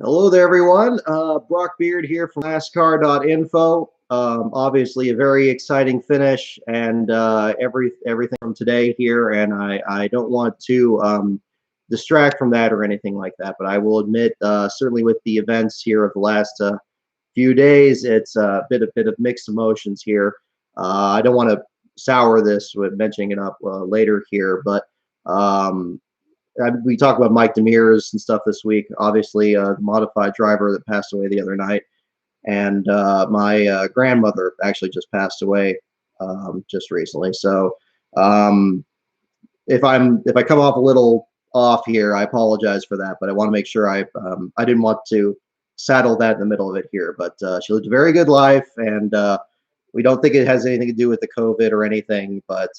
Hello there, everyone. Brock Beard here from NASCAR.info. Obviously, a very exciting finish, and everything from today here. And I don't want to distract from that or anything like that. But I will admit, certainly with the events here of the last few days, it's a bit of mixed emotions here. I don't want to sour this with mentioning it up later here, but um, we talked about Mike Demers and stuff this week. Obviously, the modified driver that passed away the other night, and my grandmother actually just passed away just recently. So um, if I come off a little off here, I apologize for that. But I want to make sure I didn't want to saddle that in the middle of it here. But she lived a very good life, and we don't think it has anything to do with the COVID or anything. But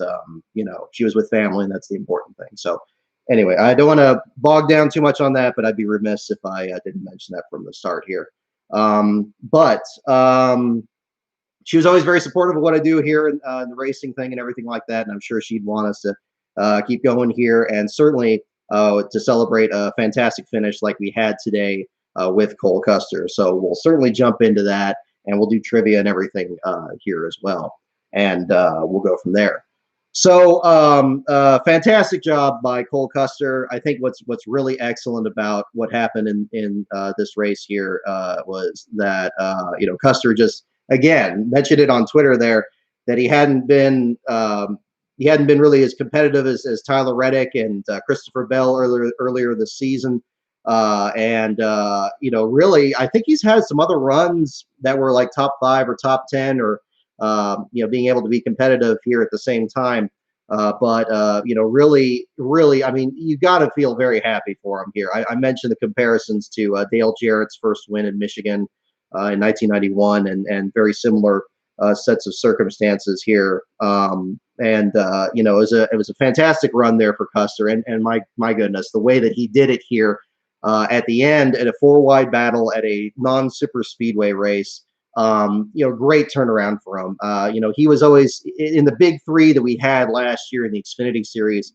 she was with family, and that's the important thing. So anyway, I don't want to bog down too much on that, but I'd be remiss if I didn't mention that from the start here. But she was always very supportive of what I do here in the racing thing and everything like that. And I'm sure she'd want us to keep going here, and certainly to celebrate a fantastic finish like we had today with Cole Custer. So we'll certainly jump into that, and we'll do trivia and everything here as well. And we'll go from there. So fantastic job by Cole Custer. I think what's really excellent about what happened in this race here was that Custer just again mentioned it on Twitter there that he hadn't been really as competitive as Tyler Reddick and Christopher Bell earlier this season. Really, I think he's had some other runs that were like top 5 or top 10 or being able to be competitive here at the same time. Really, I mean, you got to feel very happy for him here. I mentioned the comparisons to Dale Jarrett's first win in Michigan in 1991, and very similar sets of circumstances here. It was a fantastic run there for Custer, and my goodness, the way that he did it here at the end at a 4-wide battle at a non-super speedway race. Great turnaround for him. He was always in the big three that we had last year in the Xfinity series.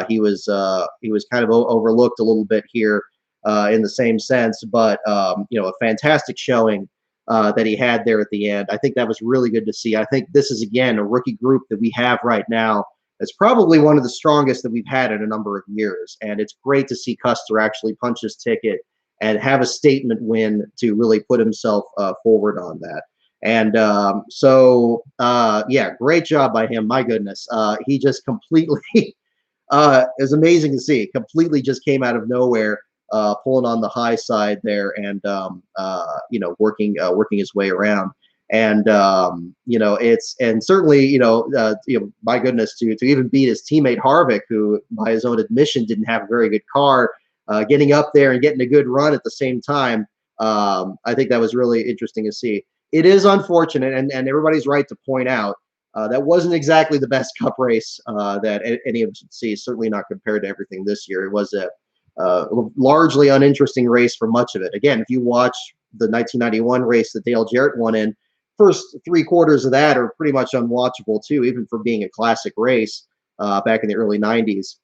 He was kind of overlooked a little bit here in the same sense, but a fantastic showing that he had there at the end. I think that was really good to see. I think this is again a rookie group that we have right now. It's probably one of the strongest that we've had in a number of years, and it's great to see Custer actually punch his ticket and have a statement win to really put himself forward on that. And great job by him. My goodness, he just completely is amazing to see. Completely just came out of nowhere, pulling on the high side there, and working his way around. And certainly my goodness, to even beat his teammate Harvick, who by his own admission didn't have a very good car. Getting up there and getting a good run at the same time, I think that was really interesting to see. It is unfortunate, and everybody's right to point out that wasn't exactly the best Cup race that any of us would see. Certainly not compared to everything this year. It was a largely uninteresting race for much of it. Again, if you watch the 1991 race that Dale Jarrett won in, first 3/4 of that are pretty much unwatchable too, even for being a classic race back in the early 90s.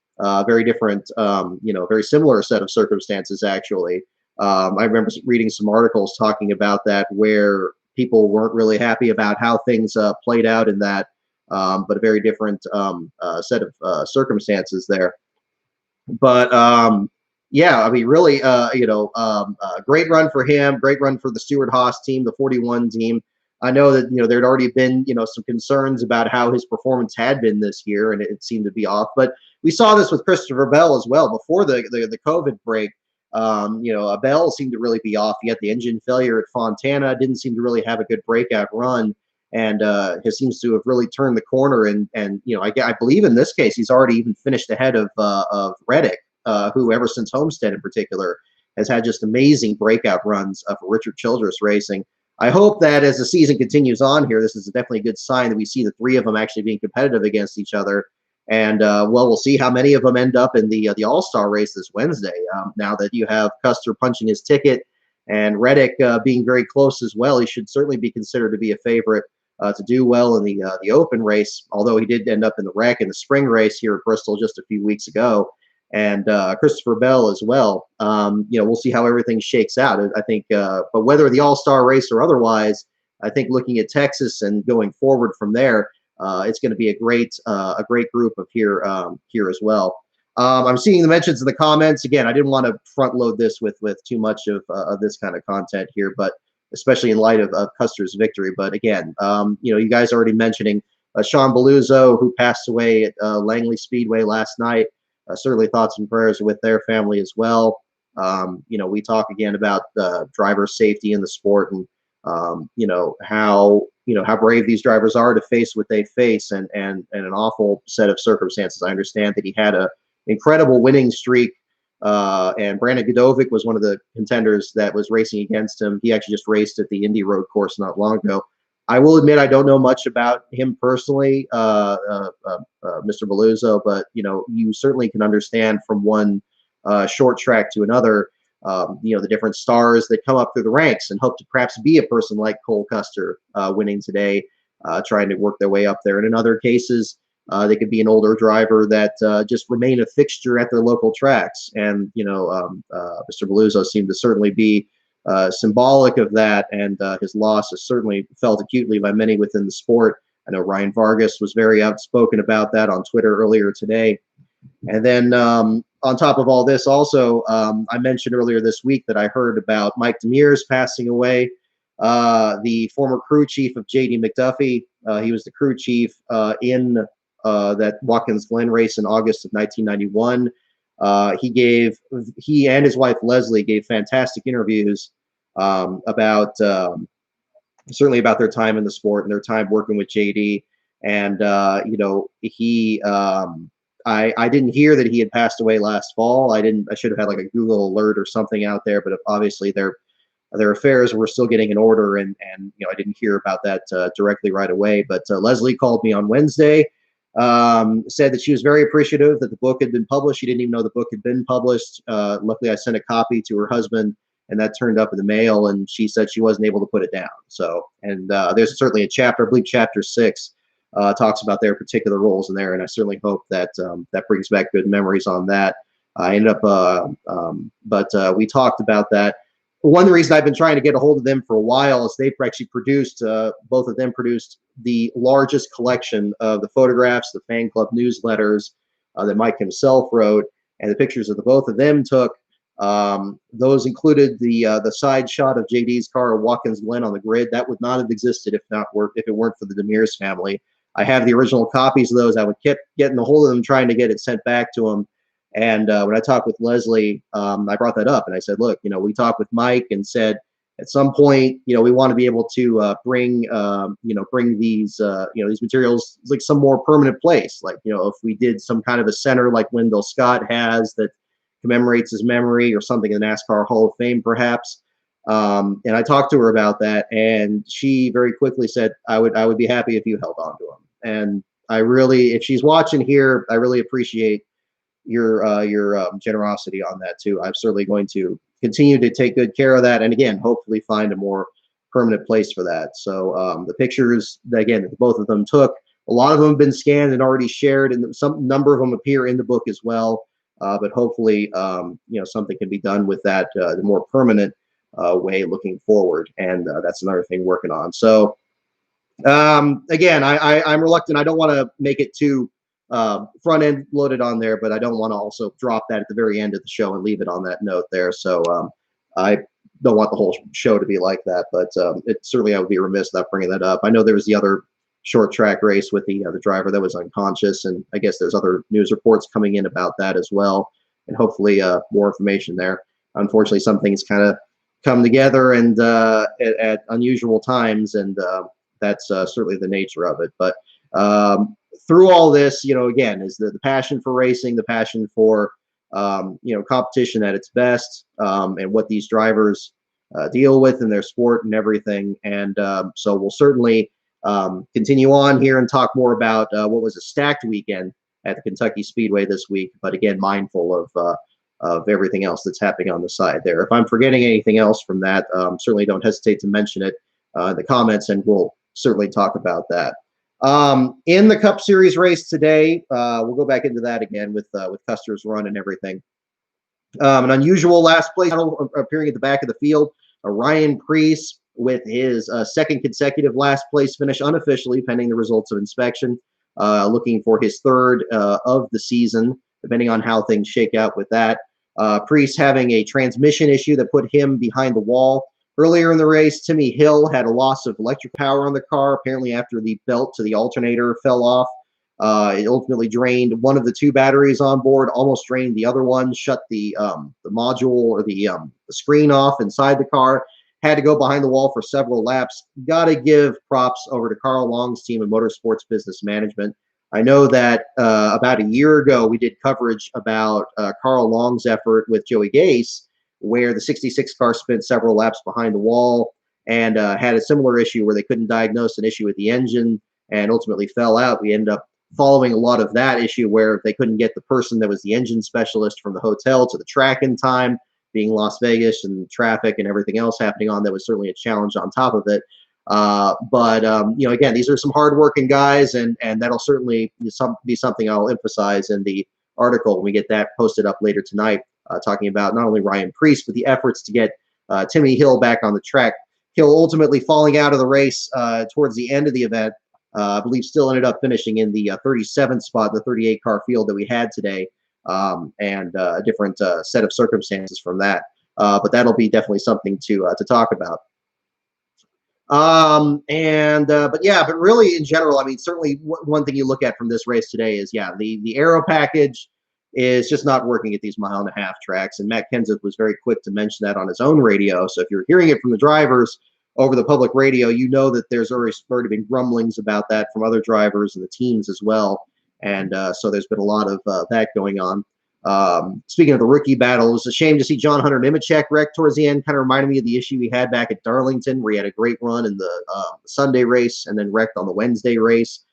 Very different, very similar set of circumstances, actually. I remember reading some articles talking about that where people weren't really happy about how things played out in that, but a very different set of circumstances there. But I mean, really, great run for him, great run for the Stewart-Haas team, the 41 team. I know that there'd already been some concerns about how his performance had been this year, and it seemed to be off. But we saw this with Christopher Bell as well before the COVID break. Bell seemed to really be off. He had the engine failure at Fontana, didn't seem to really have a good breakout run, and he seems to have really turned the corner. And I believe in this case he's already even finished ahead of Reddick, who ever since Homestead in particular has had just amazing breakout runs for Richard Childress Racing. I hope that as the season continues on here, this is definitely a good sign that we see the three of them actually being competitive against each other. And we'll see how many of them end up in the All-Star race this Wednesday. Now that you have Custer punching his ticket and Reddick being very close as well, he should certainly be considered to be a favorite to do well in the Open race. Although he did end up in the wreck in the spring race here at Bristol just a few weeks ago. and Christopher Bell as well. We'll see how everything shakes out. I think, but whether the All-Star race or otherwise, I think looking at Texas and going forward from there, it's going to be a great group of here as well. I'm seeing the mentions in the comments. Again, I didn't want to front load this with too much of this kind of content here, but especially in light of Custer's victory. But again, you guys already mentioning Sean Beluso, who passed away at Langley Speedway last night. Certainly thoughts and prayers with their family as well. We talk again about driver safety in the sport, and how brave these drivers are to face what they face, and an awful set of circumstances. I understand that he had a incredible winning streak, and Brandon Godovic was one of the contenders that was racing against him. He actually just raced at the Indy Road course not long ago. I will admit I don't know much about him personally, Mr. Beluso, but you certainly can understand from one short track to another, the different stars that come up through the ranks and hope to perhaps be a person like Cole Custer winning today, trying to work their way up there. And in other cases, they could be an older driver that just remain a fixture at their local tracks. And Mr. Beluso seemed to certainly be symbolic of that, and his loss is certainly felt acutely by many within the sport. I know Ryan Vargas was very outspoken about that on Twitter earlier today. And then on top of all this, also, I mentioned earlier this week that I heard about Mike Demers passing away, the former crew chief of J.D. McDuffie. He was the crew chief in that Watkins Glen race in August of 1991. He and his wife Leslie gave fantastic interviews about certainly about their time in the sport and their time working with JD. And I didn't hear that he had passed away last fall. I should have had like a Google alert or something out there, but obviously their affairs were still getting in order, and I didn't hear about that directly right away. But Leslie called me on Wednesday. Said that she was very appreciative that the book had been published. She didn't even know the book had been published. Luckily, I sent a copy to her husband, and that turned up in the mail, and she said she wasn't able to put it down. So, and there's certainly a chapter, I believe chapter 6, talks about their particular roles in there, and I certainly hope that that brings back good memories on that. I ended up, but we talked about that. One reason I've been trying to get a hold of them for a while is they've actually produced, both of them produced the largest collection of the photographs, the fan club newsletters that Mike himself wrote, and the pictures that the both of them took. Those included the side shot of JD's car at Watkins Glen on the grid. That would not have existed if it weren't for the Demers family. I have the original copies of those. I would keep getting a hold of them, trying to get it sent back to them. And when I talked with Leslie, I brought that up, and I said, look, we talked with Mike and said at some point, we want to be able to bring these, these materials like some more permanent place. Like, if we did some kind of a center like Wendell Scott has that commemorates his memory, or something in the NASCAR Hall of Fame, perhaps. And I talked to her about that, and she very quickly said, I would be happy if you held on to them. And I really, if she's watching here, I really appreciate your generosity on that too. I'm certainly going to continue to take good care of that, and again, hopefully find a more permanent place for that. So the pictures that, again, both of them took, a lot of them have been scanned and already shared, and some number of them appear in the book as well. But hopefully, something can be done with that, the more permanent way looking forward, and that's another thing working on. So again, I'm reluctant. I don't want to make it too front end loaded on there, but I don't want to also drop that at the very end of the show and leave it on that note there. So I don't want the whole show to be like that, but it certainly, I would be remiss without bringing that up. I know there was the other short track race with the driver that was unconscious, and I guess there's other news reports coming in about that as well, and hopefully more information there. Unfortunately, some things kind of come together and at unusual times, and that's certainly the nature of it. But through all this, again, is the passion for racing, the passion for competition at its best, and what these drivers deal with in their sport and everything. And so we'll certainly continue on here and talk more about what was a stacked weekend at the Kentucky Speedway this week, but again, mindful of everything else that's happening on the side there. If I'm forgetting anything else from that, certainly don't hesitate to mention it in the comments, and we'll certainly talk about that. In the Cup Series race today, we'll go back into that again with Custer's run and everything. An unusual last place appearing at the back of the field. Ryan Preece with his second consecutive last place finish unofficially, pending the results of inspection. Looking for his third of the season, depending on how things shake out with that. Preece having a transmission issue that put him behind the wall. Earlier in the race, Timmy Hill had a loss of electric power on the car, apparently after the belt to the alternator fell off. It ultimately drained one of the two batteries on board, almost drained the other one, shut the module or the screen off inside the car. Had to go behind the wall for several laps. Got to give props over to Carl Long's team of Motorsports Business Management. I know that about a year ago, we did coverage about Carl Long's effort with Joey Gase, where the 66 car spent several laps behind the wall and had a similar issue where they couldn't diagnose an issue with the engine and ultimately fell out. We ended up following a lot of that issue where they couldn't get the person that was the engine specialist from the hotel to the track in time, being Las Vegas and traffic and everything else happening on. That was certainly a challenge on top of it. But again, these are some hardworking guys, and that'll certainly be something I'll emphasize in the article when we get that posted up later tonight, talking about not only Ryan Preece, but the efforts to get Timmy Hill back on the track. Hill ultimately falling out of the race towards the end of the event. I believe still ended up finishing in the 37th spot, the 38 car field that we had today, and a different set of circumstances from that. But that'll be definitely something to talk about. But really in general, I mean, certainly one thing you look at from this race today is, the aero package is just not working at these 1.5-mile tracks. And Matt Kenseth was very quick to mention that on his own radio. So if you're hearing it from the drivers over the public radio, you know that there's already been grumblings about that from other drivers and the teams as well. And so there's been a lot of that going on. Speaking of the rookie battle, it was a shame to see John Hunter Nemechek wreck towards the end. Kind of reminded me of the issue he had back at Darlington, where he had a great run in the Sunday race and then wrecked on the Wednesday race.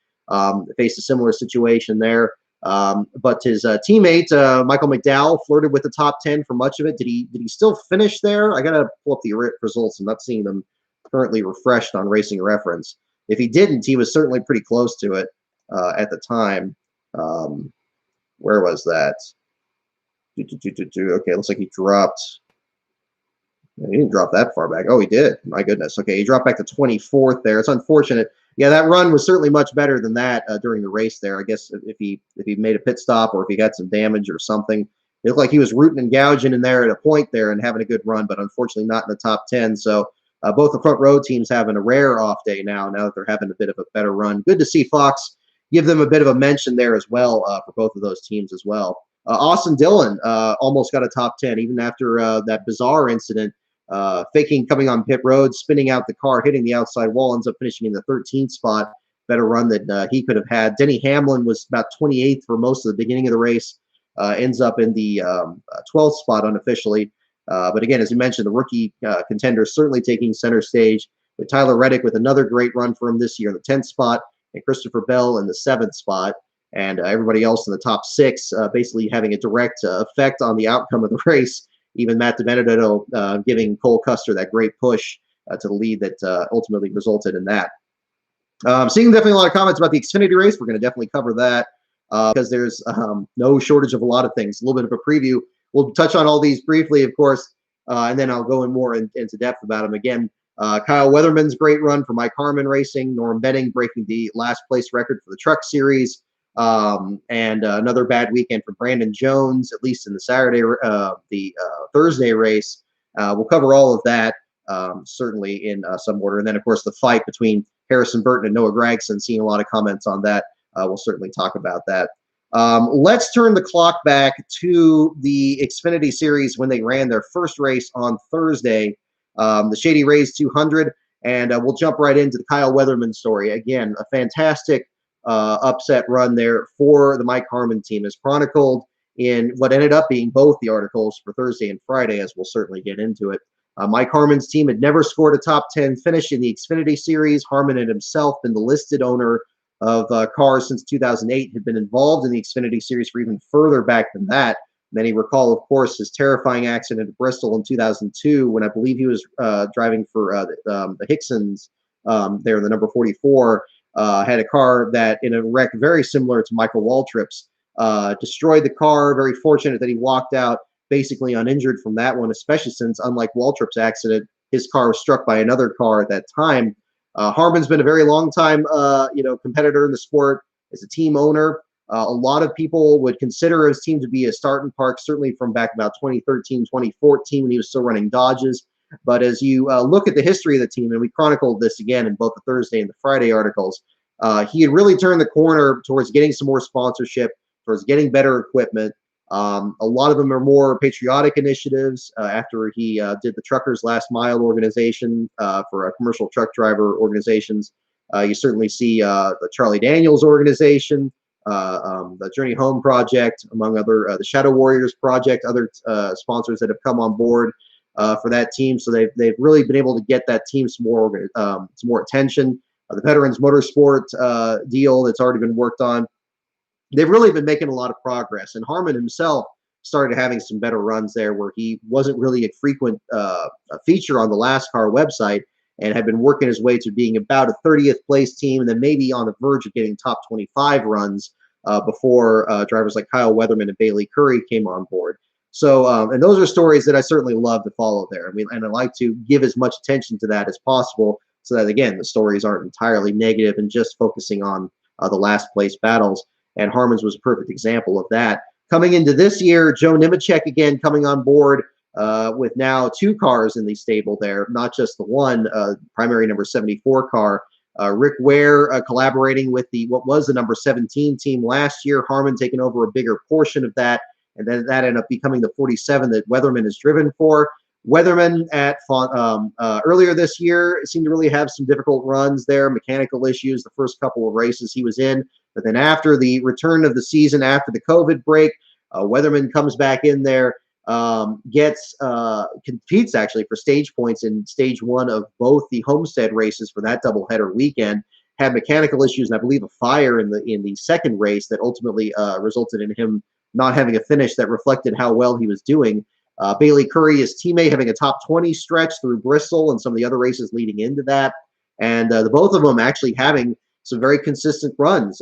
Faced a similar situation there. But his teammate, Michael McDowell, flirted with the top 10 for much of it. Did he still finish there? I got to pull up the results. I'm not seeing them currently refreshed on Racing Reference. If he didn't, he was certainly pretty close to it at the time. Where was that? Okay, looks like he dropped. He didn't drop that far back. Oh, he did. My goodness. Okay, he dropped back to 24th there. It's unfortunate. Yeah, that run was certainly much better than that during the race there. I guess if he made a pit stop or if he got some damage or something, it looked like he was rooting and gouging in there at a point there and having a good run, but unfortunately not in the top 10. So both the front row teams having a rare off day now that they're having a bit of a better run. Good to see Fox give them a bit of a mention there as well for both of those teams as well. Austin Dillon almost got a top 10 even after that bizarre incident, faking coming on pit road, spinning out the car, hitting the outside wall, ends up finishing in the 13th spot. Better run than he could have had. Denny Hamlin was about 28th for most of the beginning of the race, ends up in the 12th spot unofficially. But again, as you mentioned, the rookie contenders certainly taking center stage, with Tyler Reddick with another great run for him this year in the 10th spot, and Christopher Bell in the 7th spot. And everybody else in the top 6 basically having a direct effect on the outcome of the race. Even Matt DiBenedetto giving Cole Custer that great push to the lead that ultimately resulted in that. Seeing definitely a lot of comments about the Xfinity race. We're going to definitely cover that because there's no shortage of a lot of things. A little bit of a preview. We'll touch on all these briefly, of course, and then I'll go in more into depth about them again. Kyle Weatherman's great run for Mike Harmon Racing. Norm Benning breaking the last place record for the Truck Series. And another bad weekend for Brandon Jones, at least in the Thursday race. We'll cover all of that certainly in some order. And then, of course, the fight between Harrison Burton and Noah Gragson, seeing a lot of comments on that. We'll certainly talk about that. Let's turn the clock back to the Xfinity Series when they ran their first race on Thursday, the Shady Rays 200. And we'll jump right into the Kyle Weatherman story. Again, a fantastic upset run there for the Mike Harmon team, as chronicled in what ended up being both the articles for Thursday and Friday, as we'll certainly get into it. Mike Harmon's team had never scored a top 10 finish in the Xfinity Series. Harmon had himself been the listed owner of cars since 2008, had been involved in the Xfinity Series for even further back than that. Many recall, of course, his terrifying accident at Bristol in 2002 when I believe he was driving for the Hicksons there in the number 44. had a car that in a wreck very similar to Michael Waltrip's, destroyed the car. Very fortunate that he walked out basically uninjured from that one, especially since, unlike Waltrip's accident, his car was struck by another car at that time. Harmon's been a very long time, competitor in the sport as a team owner. A lot of people would consider his team to be a start and park, certainly from back about 2013, 2014, when he was still running Dodges. But as you look at the history of the team, and we chronicled this again in both the Thursday and the Friday articles, he had really turned the corner towards getting some more sponsorship, towards getting better equipment. A lot of them are more patriotic initiatives. After he did the Truckers Last Mile organization for commercial truck driver organizations, you certainly see the Charlie Daniels organization, the Journey Home Project, among other, the Shadow Warriors Project, other sponsors that have come on board for that team. So they've really been able to get that team some more attention. The Veterans Motorsport deal that's already been worked on. They've really been making a lot of progress. And Harmon himself started having some better runs there, where he wasn't really a frequent feature on the Last Car website, and had been working his way to being about a 30th place team, and then maybe on the verge of getting top 25 runs before drivers like Kyle Weatherman and Bailey Curry came on board. So, and those are stories that I certainly love to follow there. I mean, and I like to give as much attention to that as possible, so that, again, the stories aren't entirely negative and just focusing on the last place battles. And Harmon's was a perfect example of that. Coming into this year, Joe Nemechek again coming on board with now 2 cars in the stable there, not just the one primary number 74 car. Rick Ware collaborating with what was the number 17 team last year. Harmon taking over a bigger portion of that, and then that ended up becoming the 47 that Weatherman is driven for. Weatherman at earlier this year seemed to really have some difficult runs there, mechanical issues the first couple of races he was in. But then after the return of the season, after the COVID break, Weatherman comes back in there, competes actually for stage points in stage 1 of both the Homestead races for that doubleheader weekend. Had mechanical issues and I believe a fire in the second race that ultimately resulted in him not having a finish that reflected how well he was doing. Bailey Curry, his teammate, having a top 20 stretch through Bristol and some of the other races leading into that. And the both of them actually having some very consistent runs.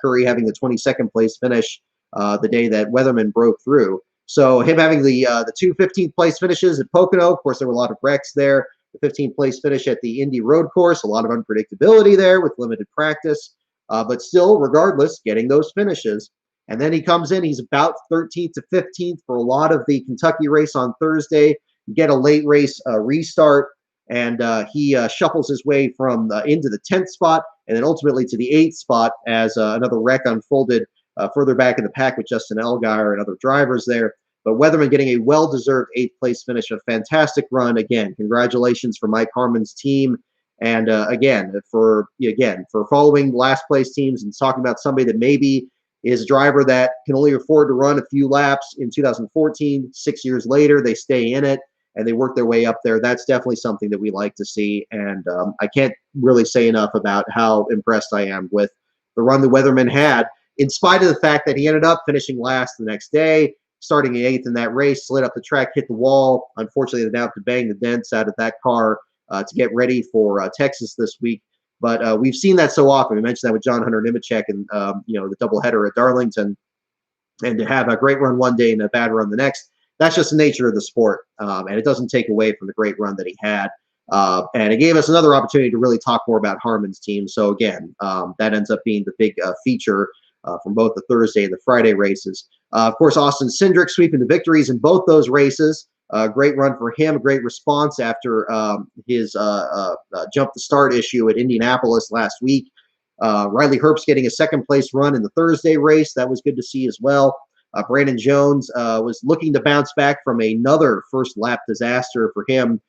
Curry having the 22nd place finish the day that Weatherman broke through. So him having the 2 15th place finishes at Pocono. Of course, there were a lot of wrecks there. The 15th place finish at the Indy Road Course, a lot of unpredictability there with limited practice. But still, regardless, getting those finishes. And then he comes in, he's about 13th to 15th for a lot of the Kentucky race on Thursday. Get a late race restart, and he shuffles his way from into the 10th spot, and then ultimately to the 8th spot as another wreck unfolded further back in the pack with Justin Allgaier and other drivers there. But Weatherman getting a well-deserved 8th place finish, a fantastic run. Again, congratulations for Mike Harmon's team. And again, for following last place teams and talking about somebody that maybe is a driver that can only afford to run a few laps in 2014. 6 years later, they stay in it and they work their way up there. That's definitely something that we like to see. And I can't really say enough about how impressed I am with the run the Weatherman had, in spite of the fact that he ended up finishing last the next day, starting 8th in that race, slid up the track, hit the wall. Unfortunately, they now have to bang the dents out of that car to get ready for Texas this week. But we've seen that so often. We mentioned that with John Hunter Nemechek and the doubleheader at Darlington, and to have a great run one day and a bad run the next. That's just the nature of the sport, and it doesn't take away from the great run that he had. And it gave us another opportunity to really talk more about Harmon's team. So again, that ends up being the big feature from both the Thursday and the Friday races. Of course, Austin Cindric sweeping the victories in both those races. Great run for him, a great response after his jump the start issue at Indianapolis last week. Riley Herbst getting a 2nd place run in the Thursday race. That was good to see as well. Brandon Jones was looking to bounce back from another first lap disaster for him,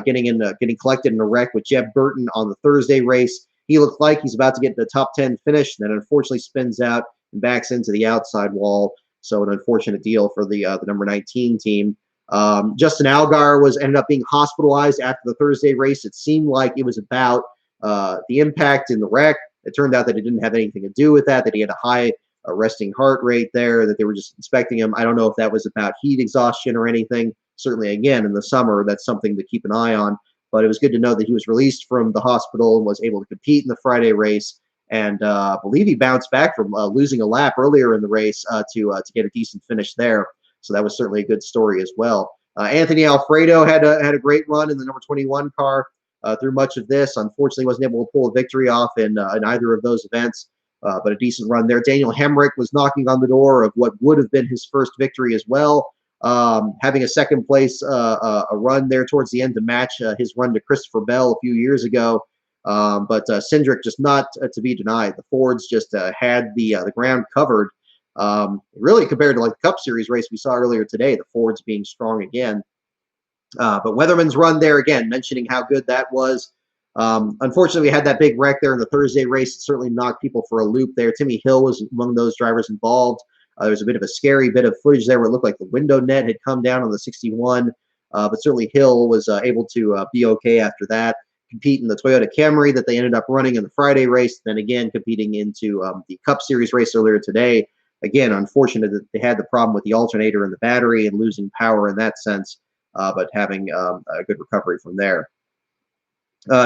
getting collected in a wreck with Jeb Burton on the Thursday race. He looked like he's about to get the top 10 finish, then unfortunately spins out and backs into the outside wall. So an unfortunate deal for the number 19 team. Justin Allgaier ended up being hospitalized after the Thursday race. It seemed like it was about the impact in the wreck. It turned out that it didn't have anything to do with that he had a high resting heart rate there, that they were just inspecting him. I don't know if that was about heat exhaustion or anything. Certainly, again, in the summer, that's something to keep an eye on. but it was good to know that he was released from the hospital and was able to compete in the Friday race. And I believe he bounced back from losing a lap earlier in the race to get a decent finish there. So that was certainly a good story as well. Anthony Alfredo had a great run in the number 21 car through much of this. Unfortunately, wasn't able to pull a victory off in either of those events, but a decent run there. Daniel Hemrick was knocking on the door of what would have been his first victory as well, having a second place a run there towards the end to match his run to Christopher Bell a few years ago. But Cindric just not to be denied. The Fords just had the ground covered. Really compared to like the Cup Series race we saw earlier today, the Fords being strong again. But Weatherman's run there again, mentioning how good that was. Unfortunately, we had that big wreck there in the Thursday race. It certainly knocked people for a loop there. Timmy Hill was among those drivers involved. There was a bit of a scary bit of footage there where it looked like the window net had come down on the 61. But certainly Hill was able to be okay after that, compete in the Toyota Camry that they ended up running in the Friday race, then again competing into the Cup Series race earlier today. Again, unfortunate that they had the problem with the alternator and the battery and losing power in that sense, but having a good recovery from there.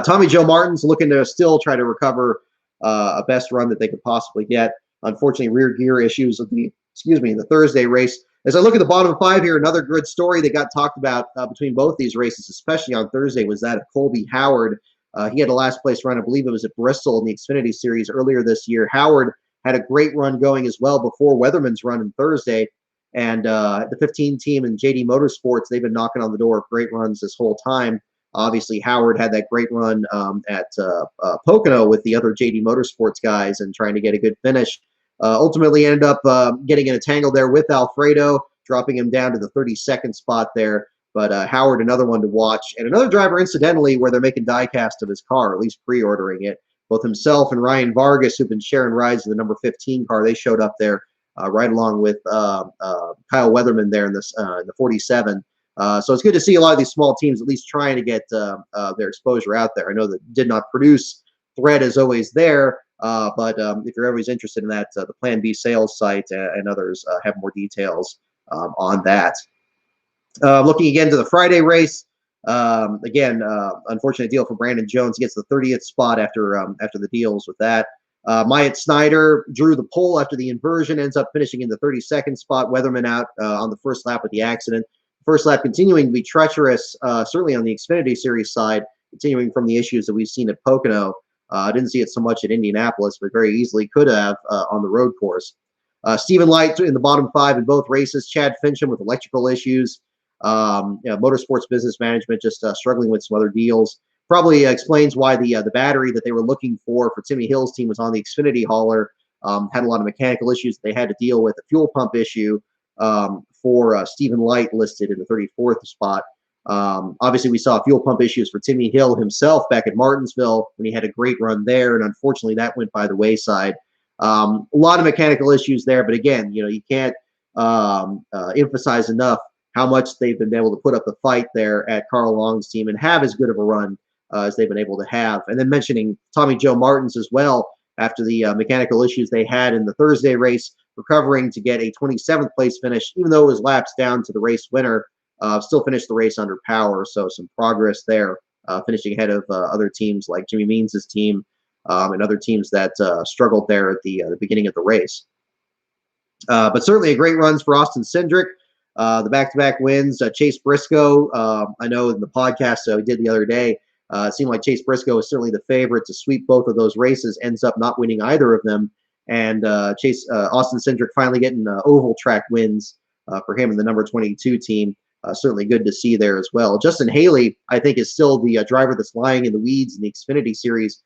Tommy Joe Martin's looking to still try to recover a best run that they could possibly get. Unfortunately, rear gear issues of the Thursday race. As I look at the bottom five here, another good story that got talked about between both these races, especially on Thursday, was that of Colby Howard. He had a last place run, I believe it was at Bristol in the Xfinity Series earlier this year. Howard had a great run going as well before Weatherman's run on Thursday. And the 15 team and JD Motorsports, they've been knocking on the door of great runs this whole time. Obviously, Howard had that great run at Pocono with the other JD Motorsports guys and trying to get a good finish. Ultimately ended up getting in a tangle there with Alfredo, dropping him down to the 32nd spot there. But Howard, another one to watch. And another driver, incidentally, where they're making die-cast of his car, at least pre-ordering it. Both himself and Ryan Vargas, who've been sharing rides in the number 15 car, they showed up there right along with Kyle Weatherman there in the 47. So it's good to see a lot of these small teams at least trying to get their exposure out there. I know that did not produce thread is always there, but if you're always interested in that, the Plan B sales site and others have more details on that. Looking again to the Friday race, again, unfortunate deal for Brandon Jones. He gets the 30th spot after the deals with that. Myatt Snyder drew the pole after the inversion, ends up finishing in the 32nd spot. Weatherman out on the first lap with the accident. First lap continuing to be treacherous, certainly on the Xfinity Series side, continuing from the issues that we've seen at Pocono. I didn't see it so much at Indianapolis, but very easily could have on the road course. Stephen Light in the bottom five in both races. Chad Fincham with electrical issues. Motorsports Business Management just struggling with some other deals. Probably explains why the battery that they were looking for Timmy Hill's team was on the Xfinity hauler. Had a lot of mechanical issues they had to deal with. A fuel pump issue for Stephen Light listed in the 34th spot. Obviously, we saw fuel pump issues for Timmy Hill himself back at Martinsville when he had a great run there, and unfortunately that went by the wayside. A lot of mechanical issues there, but again, you can't emphasize enough how much they've been able to put up the fight there at Carl Long's team and have as good of a run as they've been able to have. And then mentioning Tommy Joe Martins as well, after the mechanical issues they had in the Thursday race, recovering to get a 27th place finish, even though it was laps down to the race winner, still finished the race under power. So some progress there, finishing ahead of other teams like Jimmy Means' team and other teams that struggled there at the beginning of the race. But certainly a great runs for Austin Cindric. The back-to-back wins. Chase Briscoe, I know in the podcast we did the other day, it seemed like Chase Briscoe is certainly the favorite to sweep both of those races, ends up not winning either of them. And Austin Cindric finally getting oval track wins for him in the number 22 team. Certainly good to see there as well. Justin Haley, I think, is still the driver that's lying in the weeds in the Xfinity Series.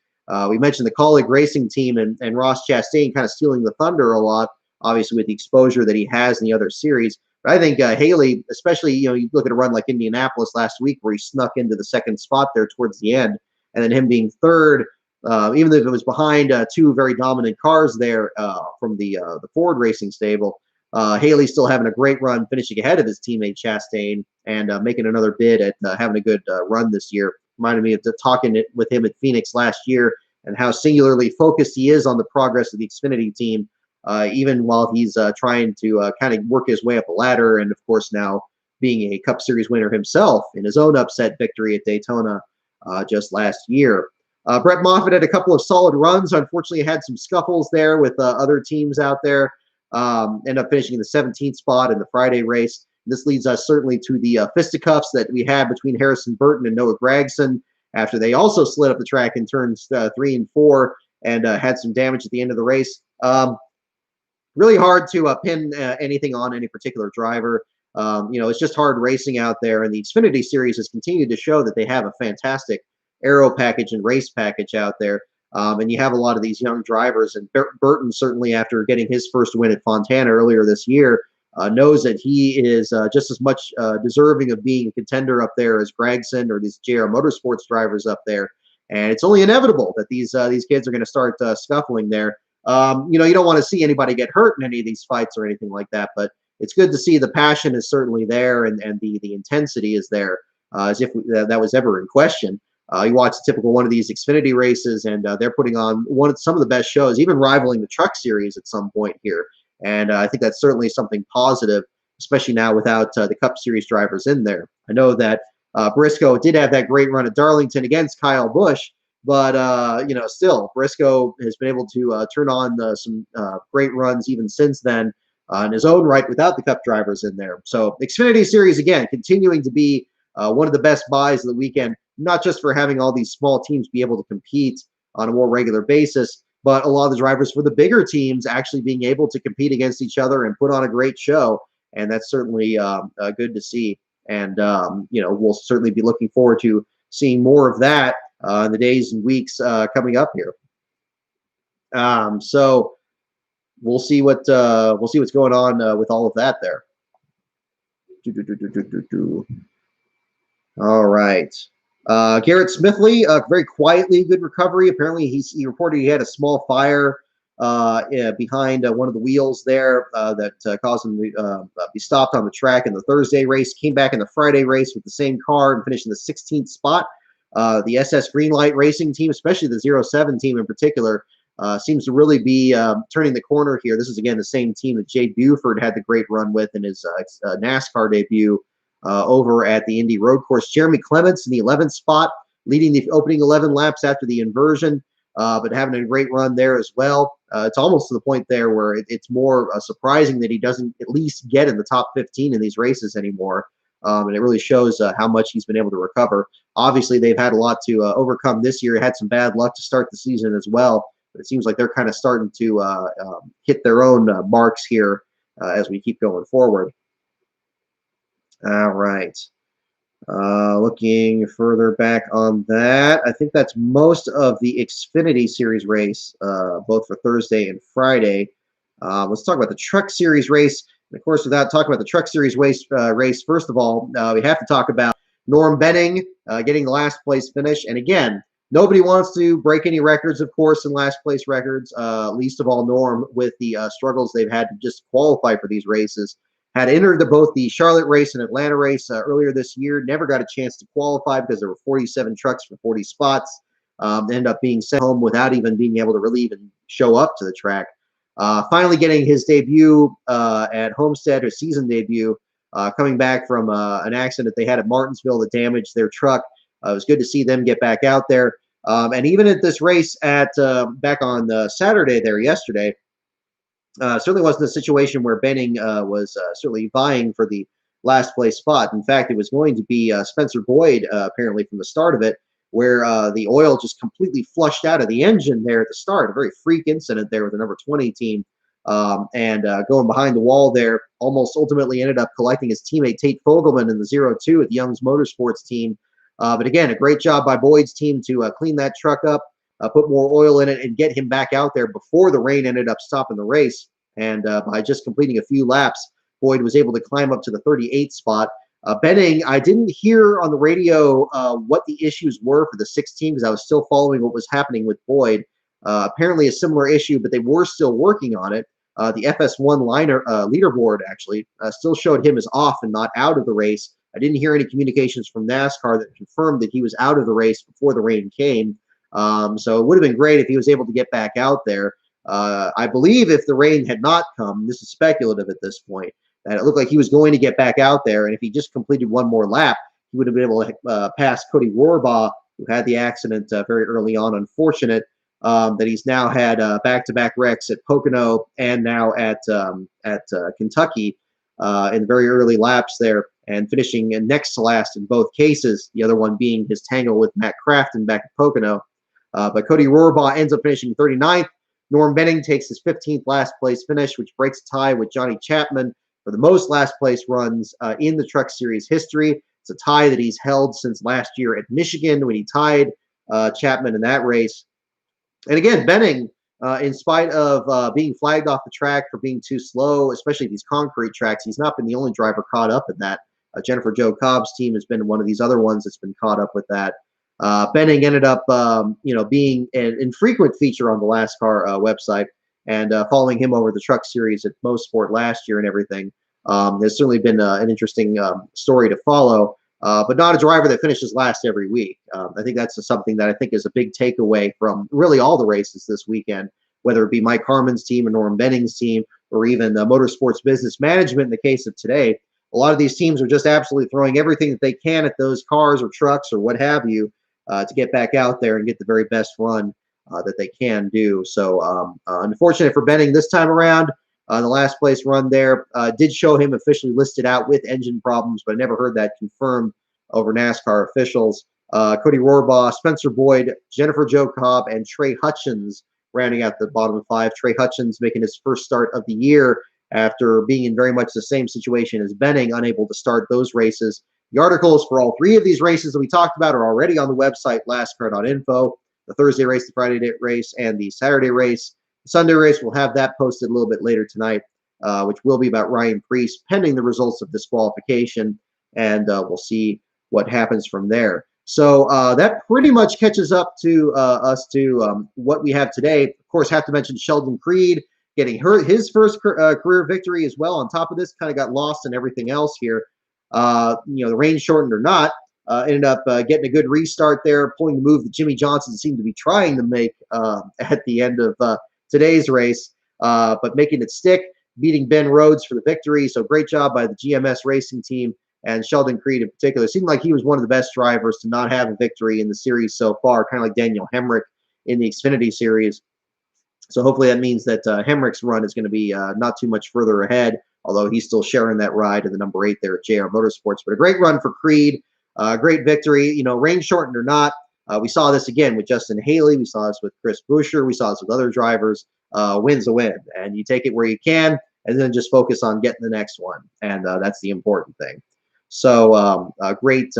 We mentioned the Colleague Racing team and Ross Chastain kind of stealing the thunder a lot, obviously with the exposure that he has in the other series. But I think Haley, especially, you look at a run like Indianapolis last week where he snuck into the second spot there towards the end, and then him being third, even if it was behind two very dominant cars there from the Ford Racing stable, Haley still having a great run, finishing ahead of his teammate Chastain and making another bid at having a good run this year. Reminded me of talking with him at Phoenix last year and how singularly focused he is on the progress of the Xfinity team, even while he's trying to kind of work his way up the ladder. And, of course, now being a Cup Series winner himself in his own upset victory at Daytona. just last year. Brett Moffitt had a couple of solid runs. Unfortunately, had some scuffles there with other teams out there. Ended up finishing in the 17th spot in the Friday race. This leads us certainly to the fisticuffs that we had between Harrison Burton and Noah Gragson after they also slid up the track in turns 3 and 4 and had some damage at the end of the race. Really hard to pin anything on any particular driver. It's just hard racing out there, and the Xfinity Series has continued to show that they have a fantastic aero package and race package out there. And you have a lot of these young drivers, and Burton certainly, after getting his first win at Fontana earlier this year, knows that he is just as much deserving of being a contender up there as Gragson or these JR Motorsports drivers up there. And it's only inevitable that these kids are going to start scuffling there. You don't want to see anybody get hurt in any of these fights or anything like that, but it's good to see the passion is certainly there and the intensity is there, as if that was ever in question. You watch a typical one of these Xfinity races, and they're putting on some of the best shows, even rivaling the Truck Series at some point here. And I think that's certainly something positive, especially now without the Cup Series drivers in there. I know that Briscoe did have that great run at Darlington against Kyle Busch, but still Briscoe has been able to turn on some great runs even since then in his own right without the Cup drivers in there. So Xfinity Series, again, continuing to be one of the best buys of the weekend, not just for having all these small teams be able to compete on a more regular basis, but a lot of the drivers for the bigger teams actually being able to compete against each other and put on a great show. And that's certainly good to see. And, we'll certainly be looking forward to seeing more of that in the days and weeks coming up here. So we'll see what's going on with all of that there. All right. Garrett Smithley, very quietly, good recovery. Apparently, he reported he had a small fire behind one of the wheels there that caused him to be stopped on the track in the Thursday race. Came back in the Friday race with the same car and finished in the 16th spot. The SS Greenlight Racing team, especially the 07 team in particular, seems to really be turning the corner here. This is, again, the same team that Jay Buford had the great run with in his NASCAR debut over at the Indy Road Course. Jeremy Clements in the 11th spot, leading the opening 11 laps after the inversion, but having a great run there as well. It's almost to the point there where it's more surprising that he doesn't at least get in the top 15 in these races anymore. And it really shows how much he's been able to recover. Obviously, they've had a lot to overcome this year. Had some bad luck to start the season as well. But it seems like they're kind of starting to hit their own marks here as we keep going forward. All right. Looking further back on that, I think that's most of the Xfinity Series race, both for Thursday and Friday. Let's talk about the Truck Series race. And of course, without talking about the Truck Series race, first of all, we have to talk about Norm Benning getting the last place finish. And again, nobody wants to break any records, of course, in last place records, least of all Norm with the struggles they've had to just qualify for these races. Had entered both the Charlotte race and Atlanta race earlier this year. Never got a chance to qualify because there were 47 trucks for 40 spots. Ended up being sent home without even being able to really even show up to the track. Finally getting his debut at Homestead, his season debut, coming back from an accident they had at Martinsville that damaged their truck. It was good to see them get back out there. And even at this race at back on Saturday there yesterday, certainly wasn't a situation where Benning was certainly vying for the last place spot. In fact, it was going to be Spencer Boyd, apparently from the start of it, where the oil just completely flushed out of the engine there at the start. A very freak incident there with the number 20 team. And going behind the wall there, almost ultimately ended up collecting his teammate Tate Fogelman in the 0-2 at the Young's Motorsports team. But again, a great job by Boyd's team to clean that truck up, put more oil in it, and get him back out there before the rain ended up stopping the race. And by just completing a few laps, Boyd was able to climb up to the 38th spot. Benning, I didn't hear on the radio what the issues were for the 6th team because I was still following what was happening with Boyd. Apparently a similar issue, but they were still working on it. The FS1 leaderboard actually still showed him as off and not out of the race. I didn't hear any communications from NASCAR that confirmed that he was out of the race before the rain came. So it would have been great if he was able to get back out there. I believe if the rain had not come, this is speculative at this point, that it looked like he was going to get back out there, and if he just completed one more lap, he would have been able to pass Cody Rohrbaugh who had the accident very early on. Unfortunate that he's now had back-to-back wrecks at Pocono and now at Kentucky in very early laps there, and finishing next to last in both cases. The other one being his tangle with Matt Crafton back at Pocono. But Cody Rohrbaugh ends up finishing 39th. Norm Benning takes his 15th last place finish, which breaks a tie with Johnny Chapman for the most last place runs in the Truck Series history. It's a tie that he's held since last year at Michigan when he tied Chapman in that race. And again, Benning, in spite of being flagged off the track for being too slow, especially these concrete tracks, he's not been the only driver caught up in that. Jennifer Jo Cobb's team has been one of these other ones that's been caught up with that. Benning ended up, being an infrequent feature on the LastCar website, and following him over the Truck Series at Mosport last year and everything has certainly been an interesting story to follow. But not a driver that finishes last every week. I think that's something that I think is a big takeaway from really all the races this weekend, whether it be Mike Harmon's team or Norm Benning's team, or even Motorsports Business Management in the case of today. A lot of these teams are just absolutely throwing everything that they can at those cars or trucks or what have you to get back out there and get the very best run that they can do. So unfortunate for Benning this time around. The last place run there did show him officially listed out with engine problems, but I never heard that confirmed over NASCAR officials. Cody Rohrbaugh, Spencer Boyd, Jennifer Jo Cobb, and Trey Hutchins rounding out the bottom five. Trey Hutchins making his first start of the year after being in very much the same situation as Benning, unable to start those races. The articles for all three of these races that we talked about are already on the website, lastcar.info. The Thursday race, the Friday race, and the Saturday race. The Sunday race, we'll have that posted a little bit later tonight, which will be about Ryan Preece, pending the results of disqualification, and we'll see what happens from there. So that pretty much catches up to us to what we have today. Of course, have to mention Sheldon Creed getting his first career victory as well. On top of this, kind of got lost in everything else here. The rain shortened or not, ended up getting a good restart there, pulling the move that Jimmy Johnson seemed to be trying to make at the end of today's race, but making it stick, beating Ben Rhodes for the victory. So great job by the GMS racing team, and Sheldon Creed in particular. It seemed like he was one of the best drivers to not have a victory in the series so far, kind of like Daniel Hemrick in the Xfinity series. So hopefully that means that Hemrick's run is going to be not too much further ahead, although he's still sharing that ride in the number 8 there at JR Motorsports. But a great run for Creed, great victory. Rain shortened or not, we saw this again with Justin Haley. We saw this with Chris Buescher. We saw this with other drivers. Win's a win, and you take it where you can, and then just focus on getting the next one, and that's the important thing. So a great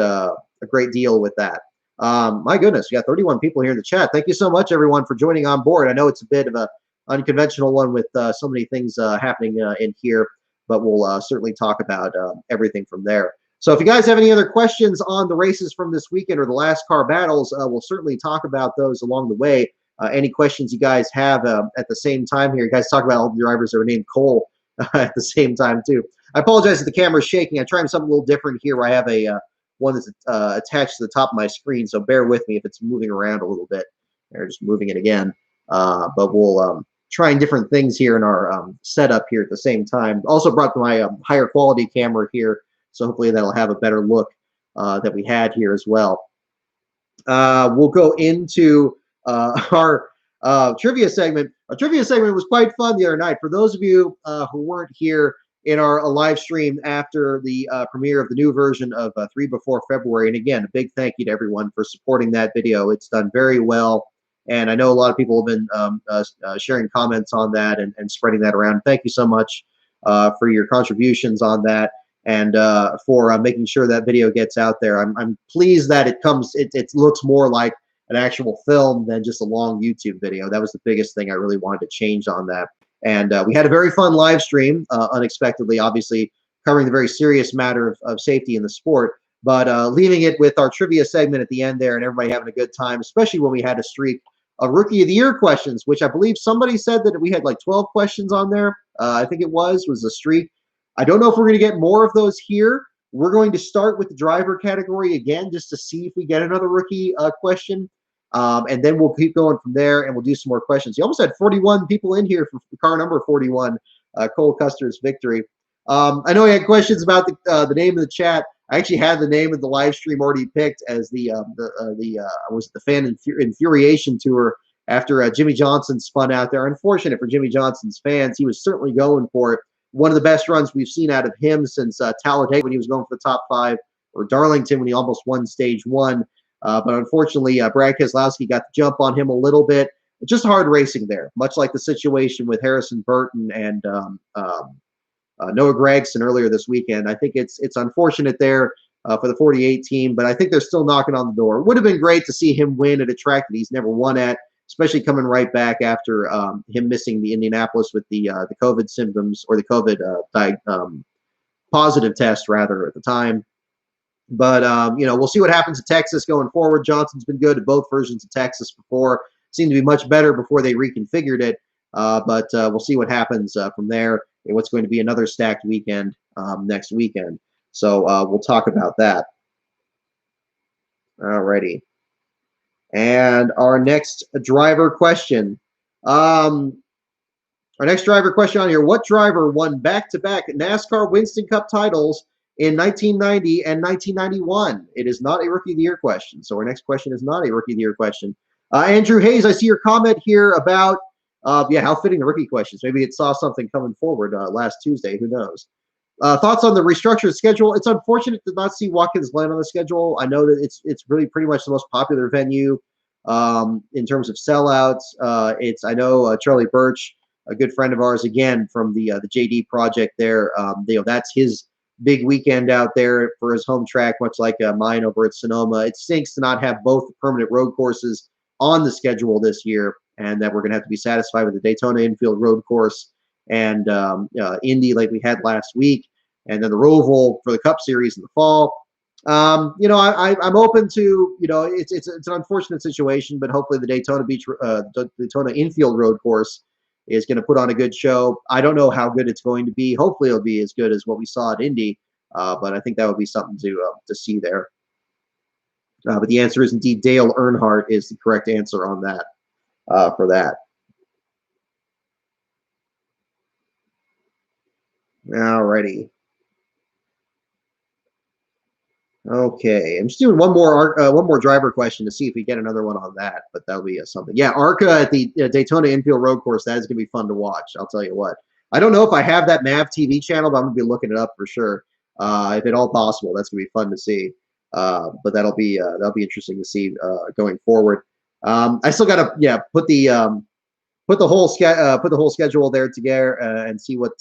deal with that. My goodness, we got 31 people here in the chat. Thank you so much, everyone, for joining on board. I know it's a bit of a unconventional one with so many things happening in here, but we'll certainly talk about everything from there. So if you guys have any other questions on the races from this weekend or the LastCar battles, we'll certainly talk about those along the way. Any questions you guys have at the same time here. You guys talk about all the drivers that are named Cole at the same time, too. I apologize if the camera's shaking. I'm trying something a little different here where I have a one that's attached to the top of my screen, so bear with me if it's moving around a little bit. They're just moving it again. But we'll trying different things here in our setup here at the same time. Also brought my higher quality camera here, so hopefully that'll have a better look that we had here as well. We'll go into our trivia segment. Our trivia segment was quite fun the other night. For those of you who weren't here in our live stream after the premiere of the new version of 3 Before February, and again, a big thank you to everyone for supporting that video. It's done very well, and I know a lot of people have been sharing comments on that and spreading that around. Thank you so much for your contributions on that, and for making sure that video gets out there. I'm pleased that it looks more like an actual film than just a long YouTube video. That was the biggest thing I really wanted to change on that. And we had a very fun live stream, unexpectedly, obviously, covering the very serious matter of safety in the sport, but leaving it with our trivia segment at the end there and everybody having a good time, especially when we had a streak of Rookie of the Year questions, which I believe somebody said that we had like 12 questions on there. I think it was a streak. I don't know if we're going to get more of those here. We're going to start with the driver category again, just to see if we get another rookie question. And then we'll keep going from there, and we'll do some more questions. You almost had 41 people in here for car number 41, Cole Custer's victory. I know you had questions about the name of the chat. I actually had the name of the live stream already picked as was it the Fan Infuriation Tour after Jimmy Johnson spun out there. Unfortunate for Jimmy Johnson's fans, he was certainly going for it. One of the best runs we've seen out of him since Talladega when he was going for the top five, or Darlington when he almost won stage one. But unfortunately, Brad Keselowski got the jump on him a little bit. Just hard racing there, much like the situation with Harrison Burton and Noah Gragson earlier this weekend. I think it's unfortunate there for the 48 team, but I think they're still knocking on the door. It would have been great to see him win at a track that he's never won at, especially coming right back after him missing the Indianapolis with the COVID symptoms, or the COVID positive test rather at the time. But we'll see what happens at Texas going forward. Johnson's been good at both versions of Texas before. Seemed to be much better before they reconfigured it. But we'll see what happens from there. What's going to be another stacked weekend next weekend. So we'll talk about that. Alrighty. And our next driver question. Our next driver question on here. What driver won back-to-back NASCAR Winston Cup titles in 1990 and 1991? It is not a Rookie of the Year question. So our next question is not a Rookie of the Year question. Andrew Hayes, I see your comment here about, how fitting the rookie questions. Maybe it saw something coming forward last Tuesday. Who knows? Thoughts on the restructured schedule? It's unfortunate to not see Watkins Glen on the schedule. I know that it's really pretty much the most popular venue in terms of sellouts. I know Charlie Birch, a good friend of ours, again from the JD project there. That's his big weekend out there for his home track, much like mine over at Sonoma. It stinks to not have both permanent road courses on the schedule this year, and that we're going to have to be satisfied with the Daytona Infield Road Course and Indy like we had last week, and then the Roval for the Cup Series in the fall. I'm open to, it's an unfortunate situation, but hopefully the Daytona Infield Road Course is going to put on a good show. I don't know how good it's going to be. Hopefully it'll be as good as what we saw at Indy, but I think that would be something to see there. But the answer is indeed Dale Earnhardt is the correct answer on that. For that. Alrighty. Okay, I'm just doing one more driver question to see if we get another one on that, but that'll be something. Yeah, ARCA at the Daytona Infield Road Course, that is going to be fun to watch. I'll tell you what. I don't know if I have that MAV TV channel, but I'm going to be looking it up for sure. If at all possible, that's going to be fun to see. But that'll be interesting to see going forward. I still got to put the whole schedule there together and see what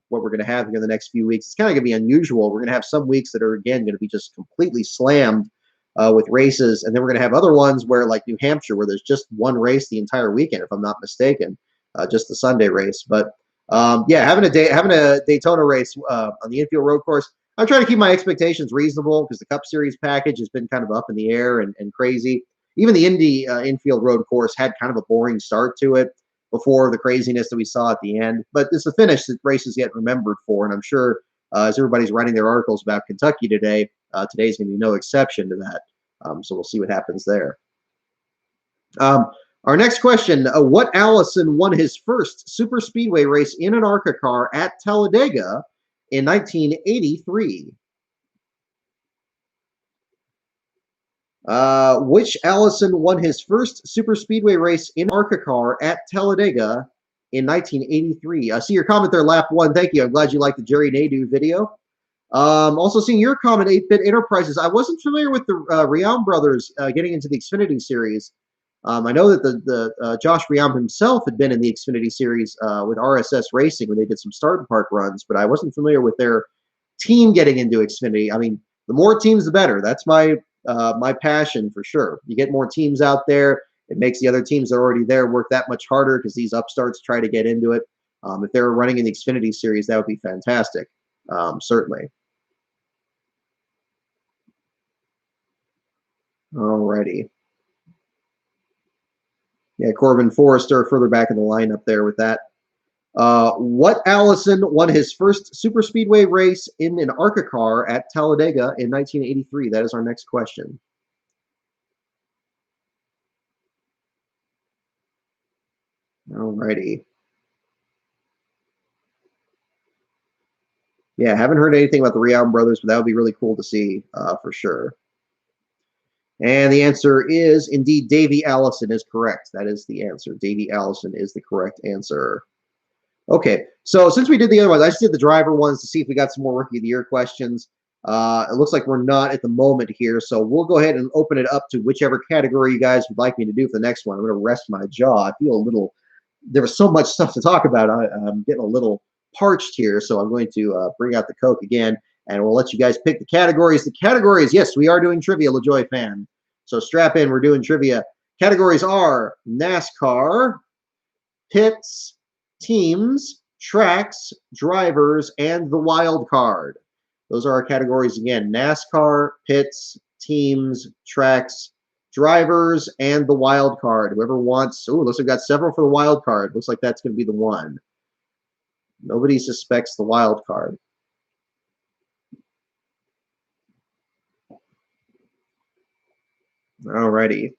we're going to have here in the next few weeks. It's kind of going to be unusual. We're going to have some weeks that are, again, going to be just completely slammed with races, and then we're going to have other ones where, like New Hampshire, where there's just one race the entire weekend, if I'm not mistaken, just the Sunday race. But having a Daytona race on the Infield Road Course, I'm trying to keep my expectations reasonable because the Cup Series package has been kind of up in the air and crazy. Even the Indy Infield Road Course had kind of a boring start to it before the craziness that we saw at the end. But it's the finish that races get remembered for, and I'm sure as everybody's writing their articles about Kentucky today, today's going to be no exception to that. So we'll see what happens there. Our next question, what Allison won his first super speedway race in an ARCA car at Talladega in 1983? Which Allison won his first super speedway race in ARCA car at Talladega in 1983? I see your comment there, lap one. Thank you. I'm glad you liked the Jerry Nadeau video. Also seeing your comment, 8-Bit Enterprises. I wasn't familiar with the Riam brothers getting into the Xfinity series. I know that the Josh Riam himself had been in the Xfinity series with RSS Racing when they did some start and park runs, but I wasn't familiar with their team getting into Xfinity. I mean, the more teams, the better. That's my passion for sure. You get more teams out there, it makes the other teams that are already there work that much harder because these upstarts try to get into it. If they were running in the Xfinity series, that would be fantastic. Certainly. Alrighty. Yeah, Corbin Forrester further back in the lineup there with that. What Allison won his first super speedway race in an ARCA car at Talladega in 1983? That is our next question. Alrighty. Yeah, haven't heard anything about the Rialm brothers, but that would be really cool to see for sure. And the answer is indeed Davey Allison is correct. That is the answer. Davey Allison is the correct answer. Okay, so since we did the other ones, I just did the driver ones to see if we got some more Rookie of the Year questions. It looks like we're not at the moment here, so we'll go ahead and open it up to whichever category you guys would like me to do for the next one. I'm going to rest my jaw. I feel a little, there was so much stuff to talk about. I'm getting a little parched here, so I'm going to bring out the Coke again, and we'll let you guys pick the categories. The categories, yes, we are doing trivia, LaJoy fan. So strap in, we're doing trivia. Categories are NASCAR, pits, teams, tracks, drivers, and the wild card. Those are our categories again: NASCAR, pits, teams, tracks, drivers, and the wild card. Whoever wants, oh, looks like we've got several for the wild card. Looks like that's going to be the one. Nobody suspects the wild card. Alrighty.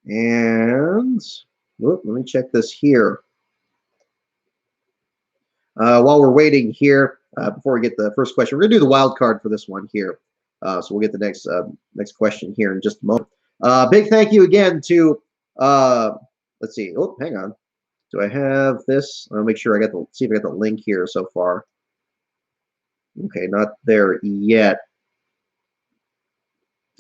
And let me check this here. While we're waiting here, before we get the first question, we're going to do the wild card for this one here. So we'll get the next question here in just a moment. Big thank you again to, let's see. Oh, hang on. Do I have this? I'll make sure I got the, see if I got the link here so far. Okay, not there yet.